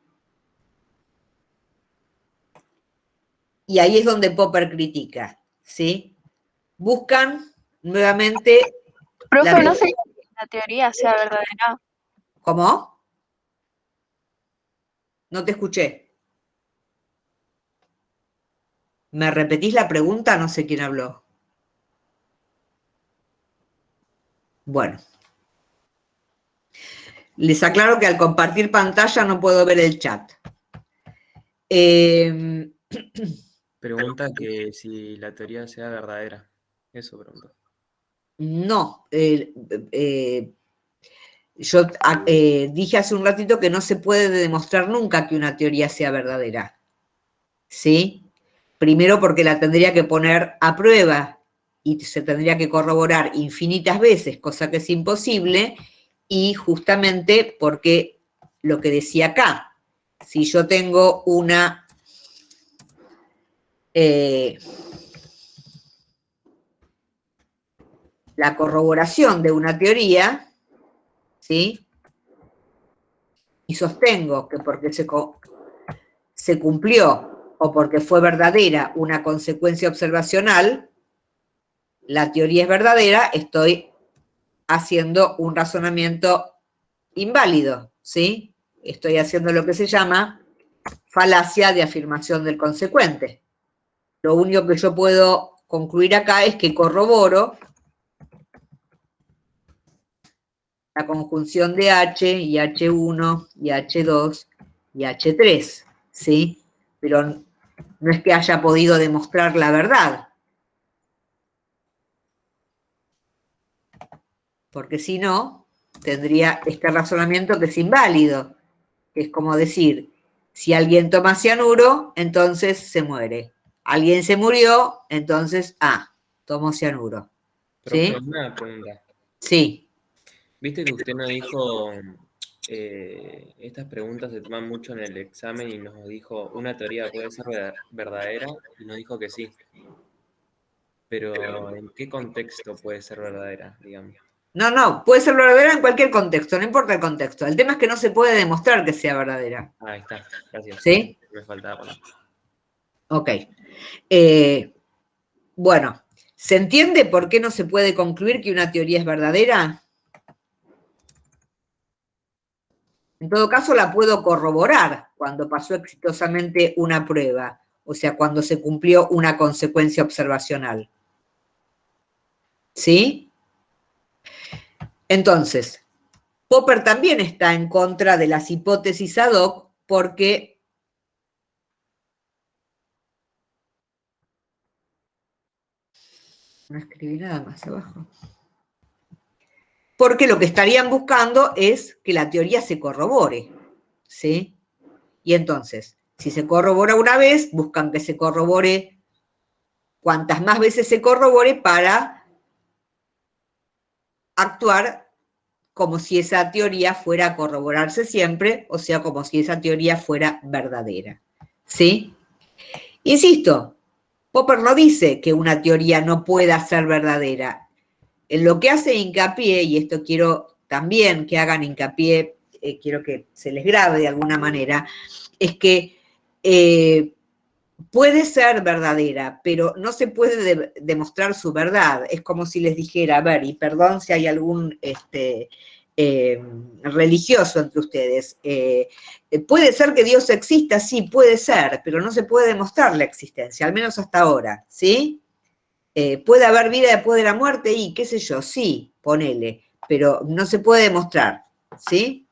Y ahí es donde Popper critica, ¿sí? Buscan nuevamente... Profe, no sé si la teoría sea verdadera. ¿Cómo? No te escuché. ¿Me repetís la pregunta? No sé quién habló. Bueno. Les aclaro que al compartir pantalla no puedo ver el chat. Pregunta que si la teoría sea verdadera. Eso pregunto. No. Yo dije hace un ratito que no se puede demostrar nunca que una teoría sea verdadera. ¿Sí? Primero porque la tendría que poner a prueba y se tendría que corroborar infinitas veces, cosa que es imposible, y justamente porque lo que decía acá, si yo tengo una la corroboración de una teoría, ¿sí? Y sostengo que porque se cumplió o porque fue verdadera una consecuencia observacional, la teoría es verdadera, estoy haciendo un razonamiento inválido, ¿sí? Estoy haciendo lo que se llama falacia de afirmación del consecuente. Lo único que yo puedo concluir acá es que corroboro la conjunción de H y H1 y H2 y H3, ¿sí? Pero no es que haya podido demostrar la verdad, porque si no, tendría este razonamiento que es inválido, que es como decir, si alguien toma cianuro, entonces se muere. Alguien se murió, entonces, tomó cianuro. Profe, ¿Sí? una pregunta. Sí. Viste que usted nos dijo, estas preguntas se toman mucho en el examen y nos dijo, una teoría puede ser verdadera y nos dijo que sí. Pero ¿en qué contexto puede ser verdadera, digamos? No, puede ser verdadera en cualquier contexto, no importa el contexto. El tema es que no se puede demostrar que sea verdadera. Ahí está, gracias. ¿Sí? Me faltaba poner. Ok. Bueno, ¿se entiende por qué no se puede concluir que una teoría es verdadera? En todo caso, la puedo corroborar cuando pasó exitosamente una prueba, o sea, cuando se cumplió una consecuencia observacional. ¿Sí? Entonces, Popper también está en contra de las hipótesis ad hoc porque no escribí nada más abajo. Porque lo que estarían buscando es que la teoría se corrobore, ¿sí? Y entonces, si se corrobora una vez, buscan que se corrobore cuantas más veces se corrobore para actuar como si esa teoría fuera a corroborarse siempre, o sea, como si esa teoría fuera verdadera, ¿sí? Insisto, Popper no dice que una teoría no pueda ser verdadera. En lo que hace hincapié, y esto quiero también que hagan hincapié, quiero que se les grabe de alguna manera, es que puede ser verdadera, pero no se puede demostrar su verdad. Es como si les dijera, a ver, y perdón si hay algún religioso entre ustedes, puede ser que Dios exista, sí, puede ser, pero no se puede demostrar la existencia, al menos hasta ahora, ¿sí? Puede haber vida después de la muerte y qué sé yo, sí, ponele, pero no se puede demostrar, ¿sí?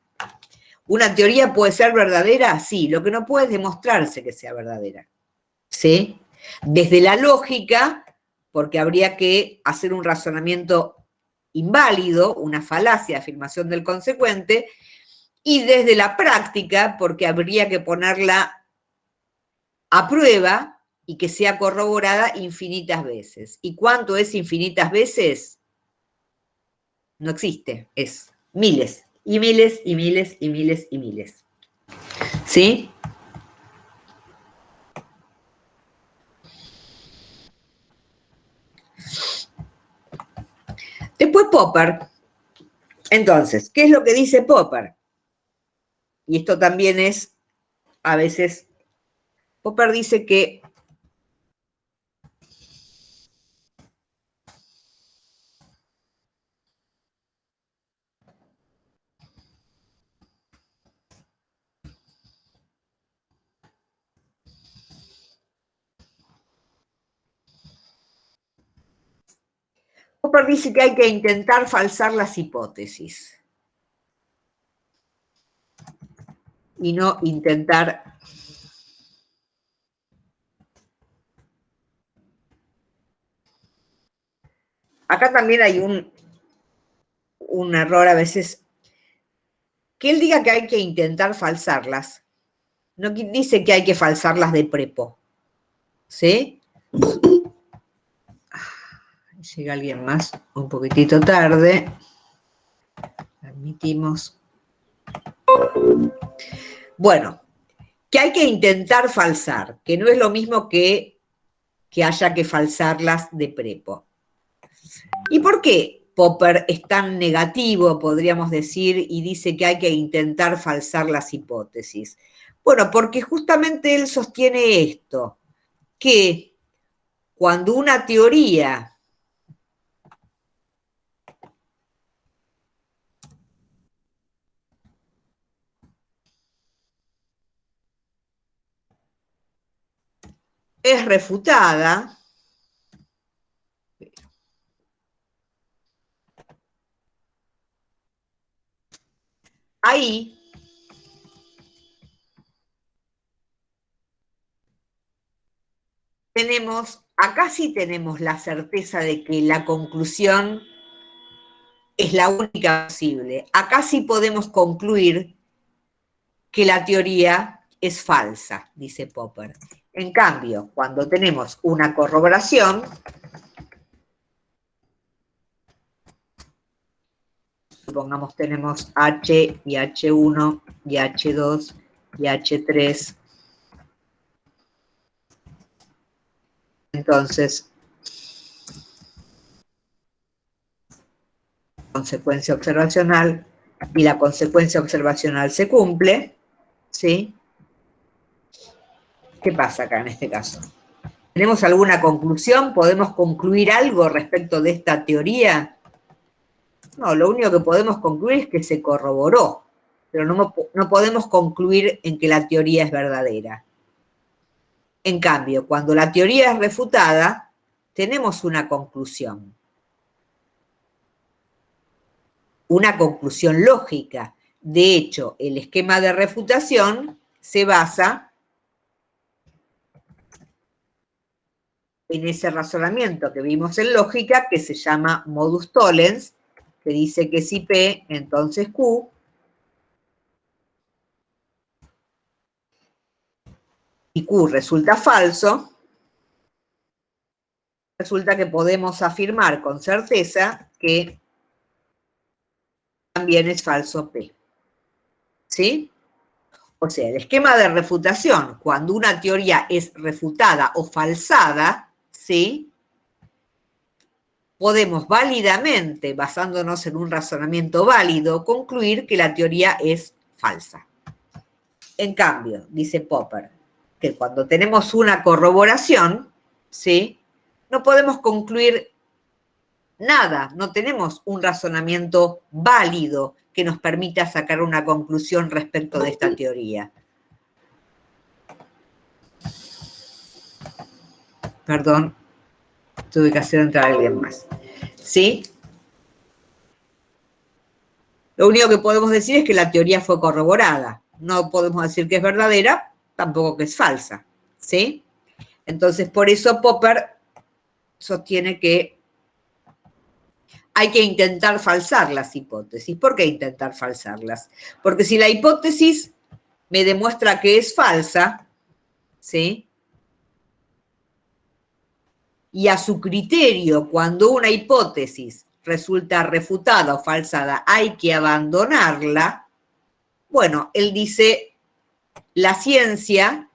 ¿Una teoría puede ser verdadera? Sí, lo que no puede es demostrarse que sea verdadera. ¿Sí? Desde la lógica, porque habría que hacer un razonamiento inválido, una falacia de afirmación del consecuente, y desde la práctica, porque habría que ponerla a prueba y que sea corroborada infinitas veces. ¿Y cuánto es infinitas veces? No existe, es miles, y miles, y miles, y miles, y miles. ¿Sí? Después Popper. Entonces, ¿qué es lo que dice Popper? Y esto también es, a veces, Popper dice que Popper dice que hay que intentar falsar las hipótesis y no intentar acá también hay un error a veces, que él diga que hay que intentar falsarlas, no dice que hay que falsarlas de prepo, ¿sí? Llega alguien más un poquitito tarde, admitimos. Bueno, que hay que intentar falsar, que no es lo mismo que haya que falsarlas de prepo. ¿Y por qué Popper es tan negativo, podríamos decir, y dice que hay que intentar falsar las hipótesis? Bueno, porque justamente él sostiene esto, que cuando una teoría es refutada, ahí acá sí tenemos la certeza de que la conclusión es la única posible. Acá sí podemos concluir que la teoría es falsa, dice Popper. En cambio, cuando tenemos una corroboración, supongamos tenemos H y H1 y H2 y H3, entonces, consecuencia observacional, y la consecuencia observacional se cumple, ¿sí? ¿Qué pasa acá en este caso? ¿Tenemos alguna conclusión? ¿Podemos concluir algo respecto de esta teoría? No, lo único que podemos concluir es que se corroboró, pero no podemos concluir en que la teoría es verdadera. En cambio, cuando la teoría es refutada, tenemos una conclusión lógica. De hecho, el esquema de refutación se basa en ese razonamiento que vimos en lógica, que se llama modus tollens, que dice que si P, entonces Q, y Q resulta falso, resulta que podemos afirmar con certeza que también es falso P. ¿Sí? O sea, el esquema de refutación, cuando una teoría es refutada o falsada, ¿sí? Podemos válidamente, basándonos en un razonamiento válido, concluir que la teoría es falsa. En cambio, dice Popper, que cuando tenemos una corroboración, ¿sí? No podemos concluir nada, no tenemos un razonamiento válido que nos permita sacar una conclusión respecto de esta teoría. Perdón, tuve que hacer entrar a alguien más. ¿Sí? Lo único que podemos decir es que la teoría fue corroborada. No podemos decir que es verdadera, tampoco que es falsa, ¿sí? Entonces, por eso Popper sostiene que hay que intentar falsar las hipótesis. ¿Por qué intentar falsarlas? Porque si la hipótesis me demuestra que es falsa, ¿sí? Y a su criterio, cuando una hipótesis resulta refutada o falsada, hay que abandonarla, bueno, él dice, la ciencia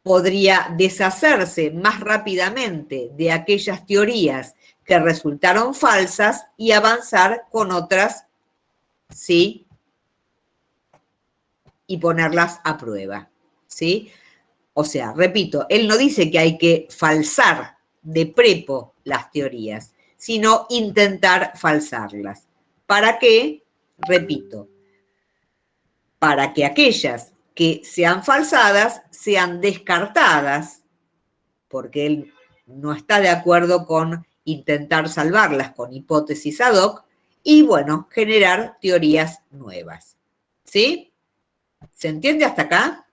podría deshacerse más rápidamente de aquellas teorías que resultaron falsas y avanzar con otras, ¿sí? Y ponerlas a prueba, ¿sí? O sea, repito, él no dice que hay que falsar de prepo las teorías, sino intentar falsarlas. ¿Para qué? Repito, para que aquellas que sean falsadas sean descartadas, porque él no está de acuerdo con intentar salvarlas con hipótesis ad hoc, y bueno, generar teorías nuevas. ¿Sí? ¿Se entiende hasta acá?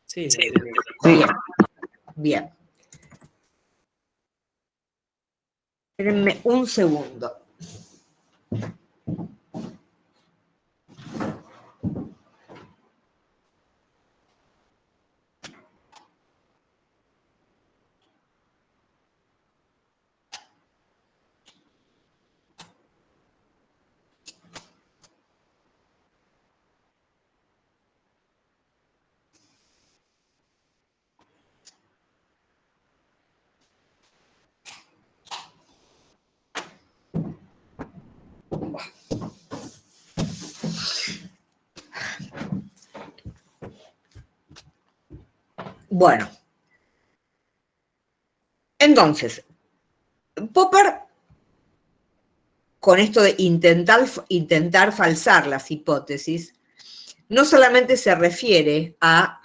Sí, se entiende. Bien, bien. Espérenme un segundo. Bueno, entonces, Popper, con esto de intentar falsar las hipótesis, no solamente se refiere a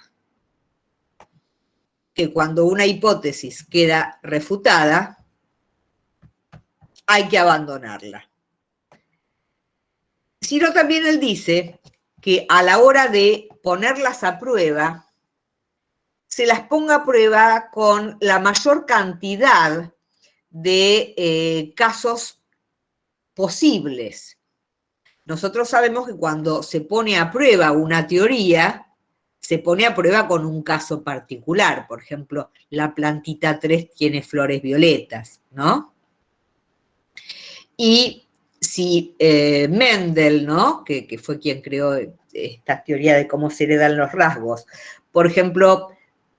que cuando una hipótesis queda refutada, hay que abandonarla, sino también él dice que a la hora de ponerlas a prueba, se las ponga a prueba con la mayor cantidad de casos posibles. Nosotros sabemos que cuando se pone a prueba una teoría, se pone a prueba con un caso particular. Por ejemplo, la plantita 3 tiene flores violetas, ¿no? Y si Mendel, ¿no? Que fue quien creó esta teoría de cómo se heredan los rasgos, por ejemplo,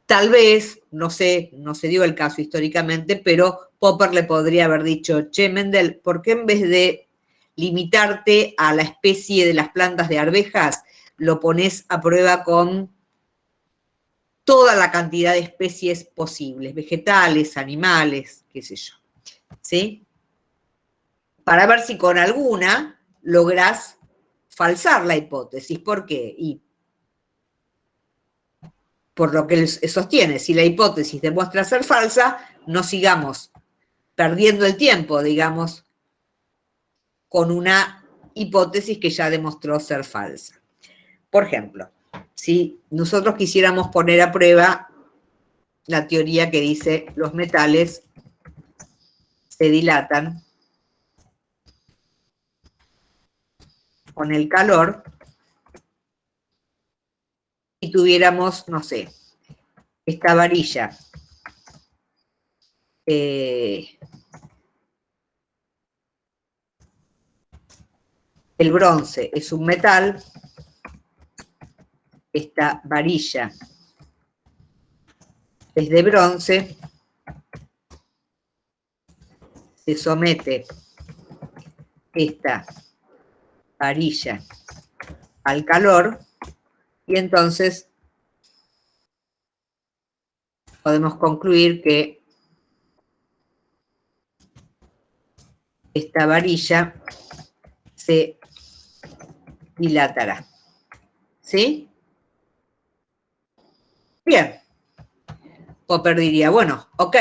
tal vez, no sé, no se dio el caso históricamente, pero Popper le podría haber dicho, che, Mendel, ¿por qué en vez de limitarte a la especie de las plantas de arvejas, lo pones a prueba con toda la cantidad de especies posibles, vegetales, animales, qué sé yo, ¿sí? Para ver si con alguna lográs falsar la hipótesis. ¿Por qué? Y por lo que él sostiene, si la hipótesis demuestra ser falsa, no sigamos perdiendo el tiempo, digamos, con una hipótesis que ya demostró ser falsa. Por ejemplo, si nosotros quisiéramos poner a prueba la teoría que dice los metales se dilatan con el calor, y tuviéramos, no sé, esta varilla el bronce es un metal, esta varilla es de bronce, se somete esta varilla al calor y entonces podemos concluir que esta varilla se dilatará. ¿Sí? Bien. Popper diría, bueno, ok,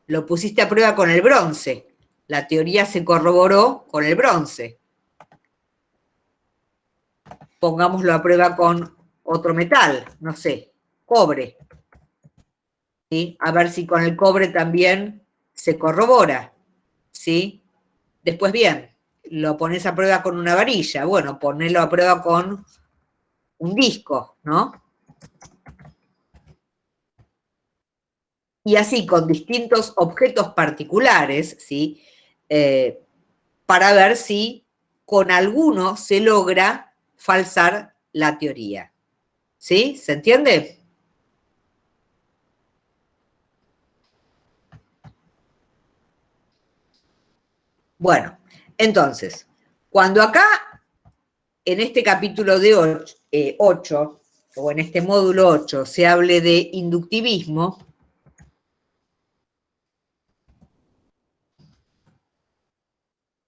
lo pusiste a prueba con el bronce, La teoría se corroboró con el bronce. Pongámoslo a prueba con otro metal, no sé, cobre. ¿Sí? A ver si con el cobre también se corrobora. ¿Sí? Después, bien, lo pones a prueba con una varilla. Bueno, ponelo a prueba con un disco, ¿no? Y así con distintos objetos particulares, ¿sí? Para ver si con alguno se logra falsar la teoría. ¿Sí? ¿Se entiende? Bueno, entonces, cuando acá, en este capítulo de 8, o en este módulo 8, se hable de inductivismo,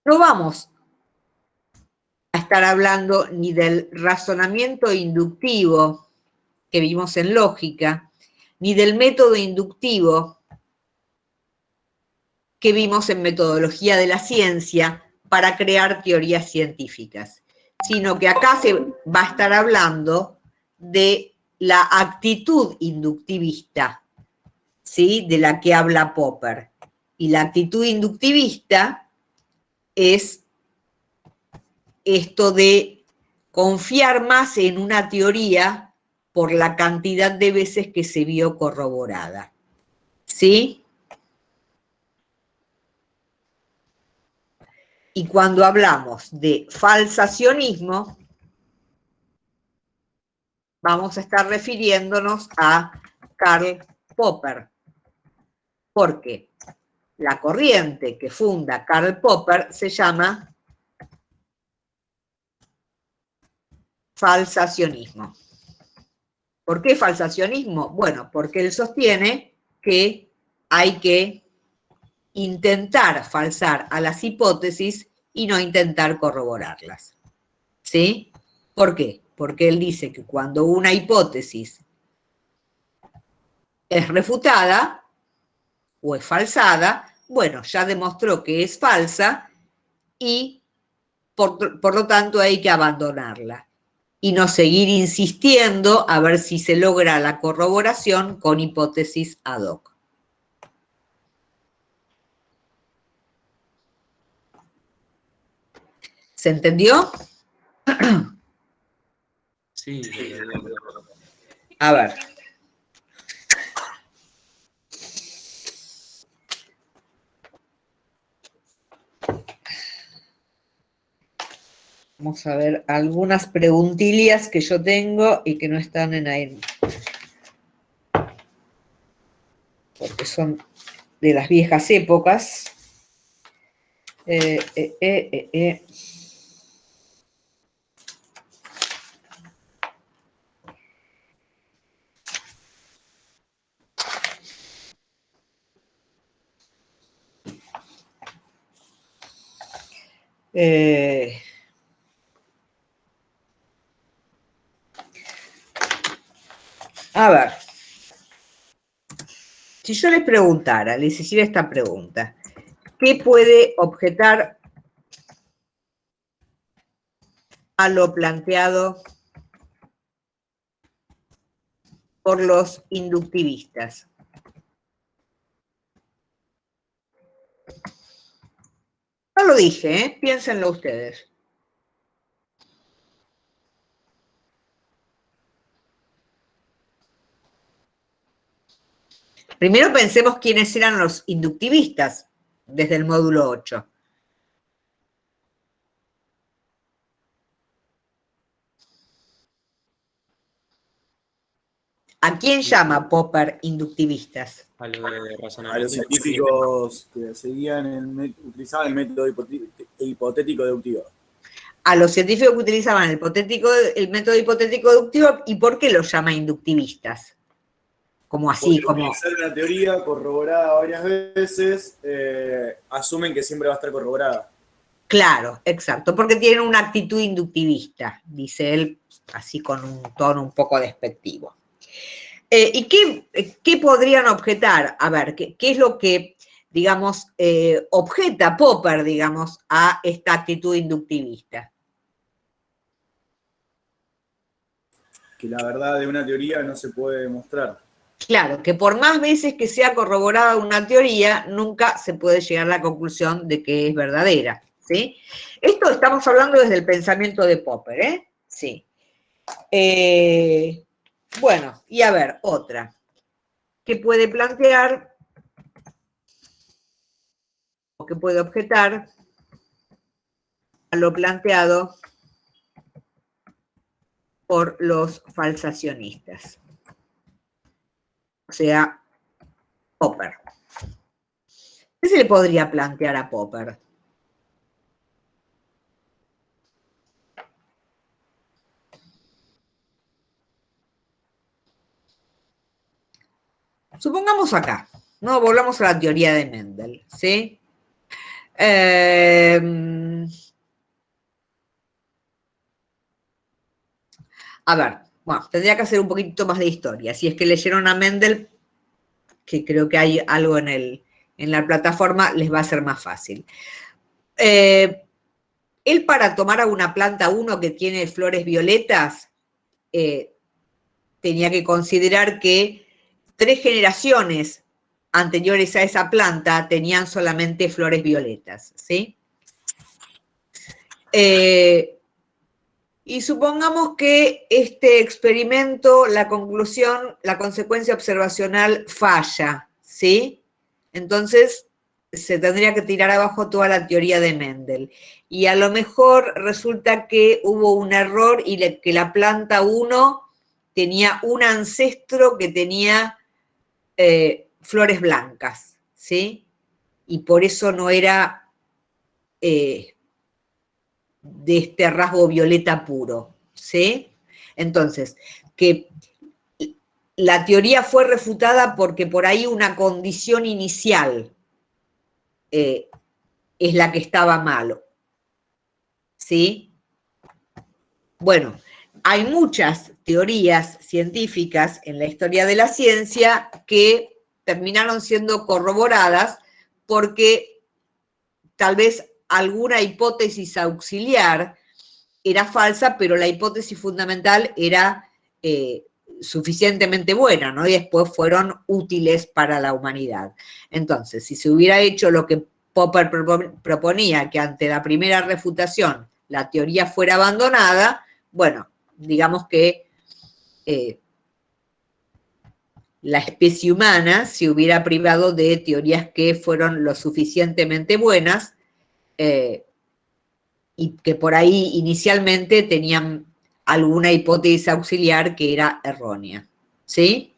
no vamos a estar hablando ni del razonamiento inductivo que vimos en lógica, ni del método inductivo que vimos en metodología de la ciencia para crear teorías científicas, sino que acá se va a estar hablando de la actitud inductivista, ¿sí? De la que habla Popper. Y la actitud inductivista es esto de confiar más en una teoría por la cantidad de veces que se vio corroborada. ¿Sí? Y cuando hablamos de falsacionismo, vamos a estar refiriéndonos a Karl Popper, porque la corriente que funda Karl Popper se llama falsacionismo. ¿Por qué falsacionismo? Bueno, porque él sostiene que hay que intentar falsar a las hipótesis y no intentar corroborarlas. ¿Sí? ¿Por qué? Porque él dice que cuando una hipótesis es refutada o es falsada, bueno, ya demostró que es falsa y por lo tanto hay que abandonarla y no seguir insistiendo a ver si se logra la corroboración con hipótesis ad hoc. ¿Se entendió? Sí, se entendió. A ver. Vamos a ver algunas preguntillas que yo tengo y que no están en ahí. Porque son de las viejas épocas. A ver, si yo les preguntara, les hiciera esta pregunta, ¿qué puede objetar a lo planteado por los inductivistas? No lo dije, ¿eh? Piénsenlo ustedes. Primero pensemos quiénes eran los inductivistas desde el módulo 8. ¿A quién llama Popper inductivistas? A lo de A los razonamiento. científicos que seguían utilizaban el método hipotético deductivo. A los científicos que utilizaban el método hipotético deductivo, ¿y por qué los llama inductivistas? Como así, Porque como... utilizar una teoría corroborada varias veces, asumen que siempre va a estar corroborada. Claro, exacto, porque tienen una actitud inductivista, dice él, así con un tono un poco despectivo. ¿Y qué podrían objetar? A ver, ¿qué es lo que digamos, objeta Popper, digamos, a esta actitud inductivista? Que la verdad de una teoría no se puede demostrar. Claro, que por más veces que sea corroborada una teoría, nunca se puede llegar a la conclusión de que es verdadera, ¿sí? Esto estamos hablando desde el pensamiento de Popper, ¿eh? Sí. Bueno, y a ver, otra, que puede plantear, o que puede objetar a lo planteado por los falsacionistas. O sea, Popper. ¿Qué se le podría plantear a Popper? Supongamos acá, ¿no? Volvamos a la teoría de Mendel, ¿sí? A ver, bueno, tendría que hacer un poquito más de historia. Si es que leyeron a Mendel, que creo que hay algo en la plataforma, les va a ser más fácil. Él, para tomar a una planta 1 que tiene flores violetas, tenía que considerar que 3 generaciones anteriores a esa planta tenían solamente flores violetas, ¿sí? Y supongamos que este experimento, la conclusión, la consecuencia observacional falla, ¿sí? Entonces se tendría que tirar abajo toda la teoría de Mendel. Y a lo mejor resulta que hubo un error y que la planta 1 tenía un ancestro que tenía flores blancas, ¿sí? Y por eso no era de este rasgo violeta puro, ¿sí? Entonces, que la teoría fue refutada porque por ahí una condición inicial es la que estaba malo, ¿sí? Bueno, hay muchas teorías científicas en la historia de la ciencia que terminaron siendo corroboradas porque tal vez alguna hipótesis auxiliar era falsa, pero la hipótesis fundamental era suficientemente buena, ¿no? Y después fueron útiles para la humanidad. Entonces, si se hubiera hecho lo que Popper proponía, que ante la primera refutación la teoría fuera abandonada, bueno, digamos que la especie humana se hubiera privado de teorías que fueron lo suficientemente buenas y que por ahí inicialmente tenían alguna hipótesis auxiliar que era errónea. ¿Sí?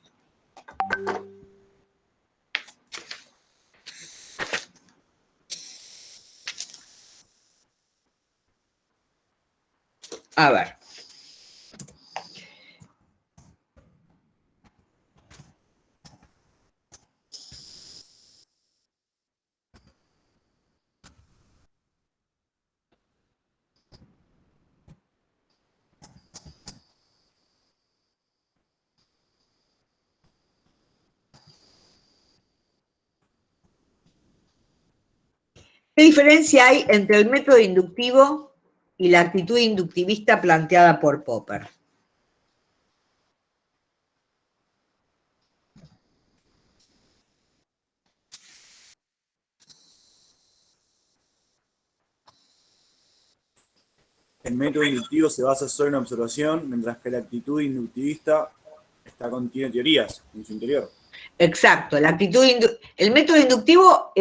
A ver. ¿Qué diferencia hay entre el método inductivo y la actitud inductivista planteada por Popper? El método inductivo se basa solo en observación, mientras que la actitud inductivista contiene teorías en su interior. Exacto, el método inductivo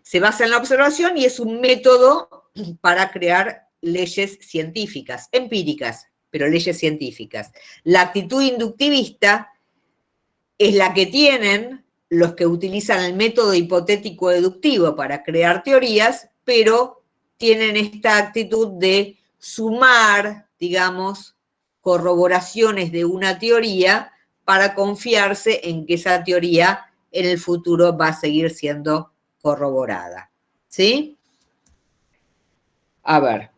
se basa en la observación y es un método para crear leyes científicas, empíricas, pero leyes científicas. La actitud inductivista es la que tienen los que utilizan el método hipotético deductivo para crear teorías, pero tienen esta actitud de sumar, digamos, corroboraciones de una teoría para confiarse en que esa teoría en el futuro va a seguir siendo corroborada. ¿Sí? A ver.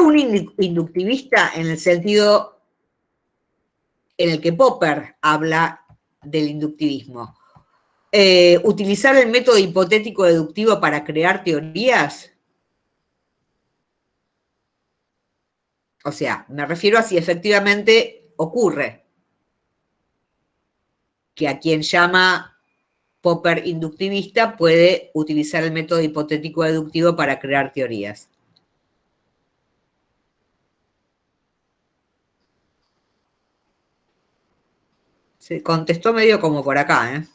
un inductivista en el sentido en el que Popper habla del inductivismo. ¿Utilizar el método hipotético deductivo para crear teorías? O sea, me refiero a si efectivamente ocurre que a quien llama Popper inductivista puede utilizar el método hipotético deductivo para crear teorías. Se contestó medio como por acá, ¿eh?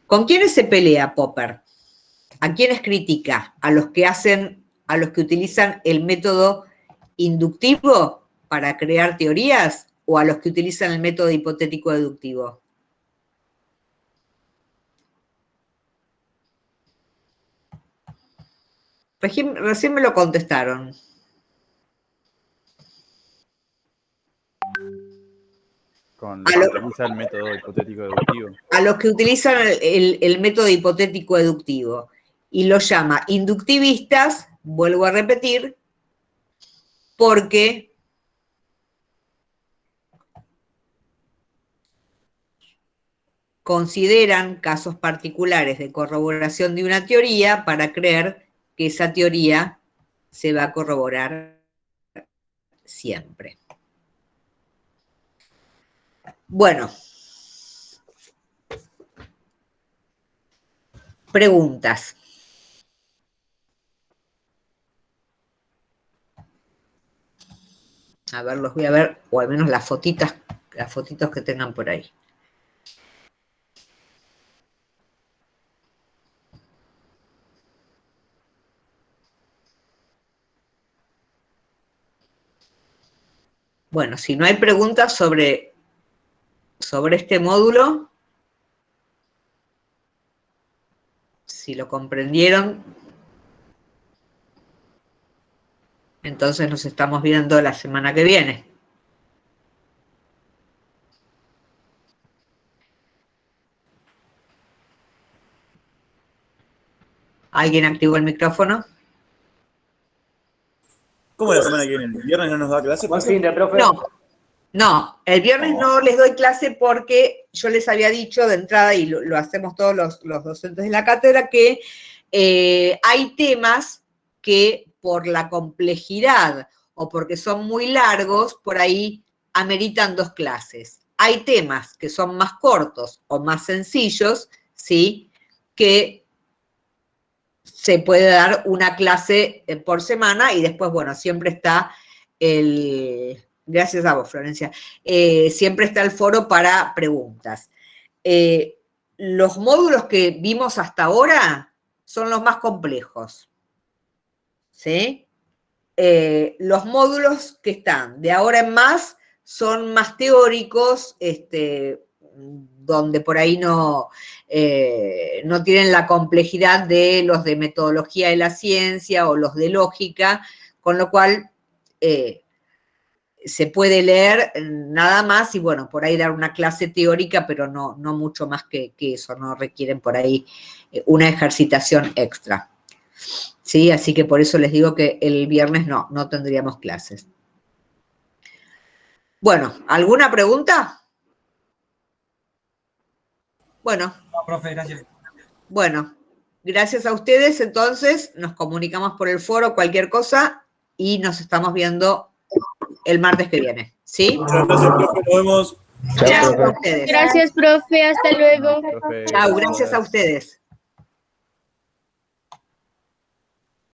¿Con quiénes se pelea Popper? ¿A quiénes critica? ¿A los que utilizan el método inductivo para crear teorías o a los que utilizan el método hipotético deductivo? Recién me lo contestaron. Con los que utilizan el método hipotético deductivo. A los que utilizan el método hipotético deductivo. Y los llama inductivistas, vuelvo a repetir, porque consideran casos particulares de corroboración de una teoría para creer que esa teoría se va a corroborar siempre. Bueno. Preguntas. A ver, los voy a ver, o al menos las fotitos que tengan por ahí. Bueno, si no hay preguntas sobre este módulo, si lo comprendieron, entonces nos estamos viendo la semana que viene. ¿Alguien activó el micrófono? ¿Cómo la semana que viene? ¿El viernes no nos da clase? Buen fin de, profe. No, el viernes no les doy clase porque yo les había dicho de entrada, y lo hacemos todos los docentes de la cátedra, que hay temas que por la complejidad o porque son muy largos, por ahí ameritan 2 clases. Hay temas que son más cortos o más sencillos, ¿sí? Que se puede dar una clase por semana y después, bueno, siempre está gracias a vos, Florencia, siempre está el foro para preguntas. Los módulos que vimos hasta ahora son los más complejos, ¿sí? Los módulos que están de ahora en más son más teóricos, donde por ahí no tienen la complejidad de los de metodología de la ciencia o los de lógica, con lo cual se puede leer nada más y, bueno, por ahí dar una clase teórica, pero no mucho más que eso, no requieren por ahí una ejercitación extra. ¿Sí? Así que por eso les digo que el viernes no tendríamos clases. Bueno, ¿alguna pregunta? Bueno. No, profe, gracias. Bueno, gracias a ustedes, entonces, nos comunicamos por el foro, cualquier cosa, y nos estamos viendo el martes que viene, ¿sí? Muchas gracias, profe, nos vemos. Gracias a ustedes. Gracias, profe, hasta luego. Profe, Chao, gracias a ustedes.